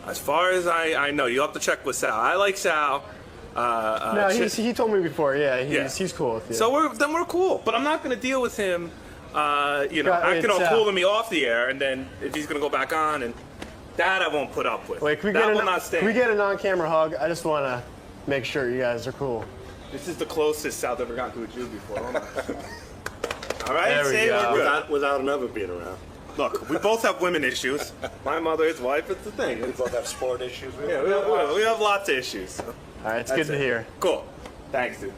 As far as I know, you'll have to check with Sal. I like Sal. No, he told me before. Yeah, he's cool with you. So we're cool. But I'm not going to deal with him, acting all cool to me off the air, and then if he's going to go back on, and that I won't put up with. Wait, can we get a non-camera hug? I just want to make sure you guys are cool. This is the closest Sal's ever gotten to a Jew before. All right, there we go. Without him ever being around. Look, we both have women issues. My mother, his wife, it's the thing. We both have sport issues. Yeah, we have lots of issues. All right, it's good to hear. Cool. Thanks, dude.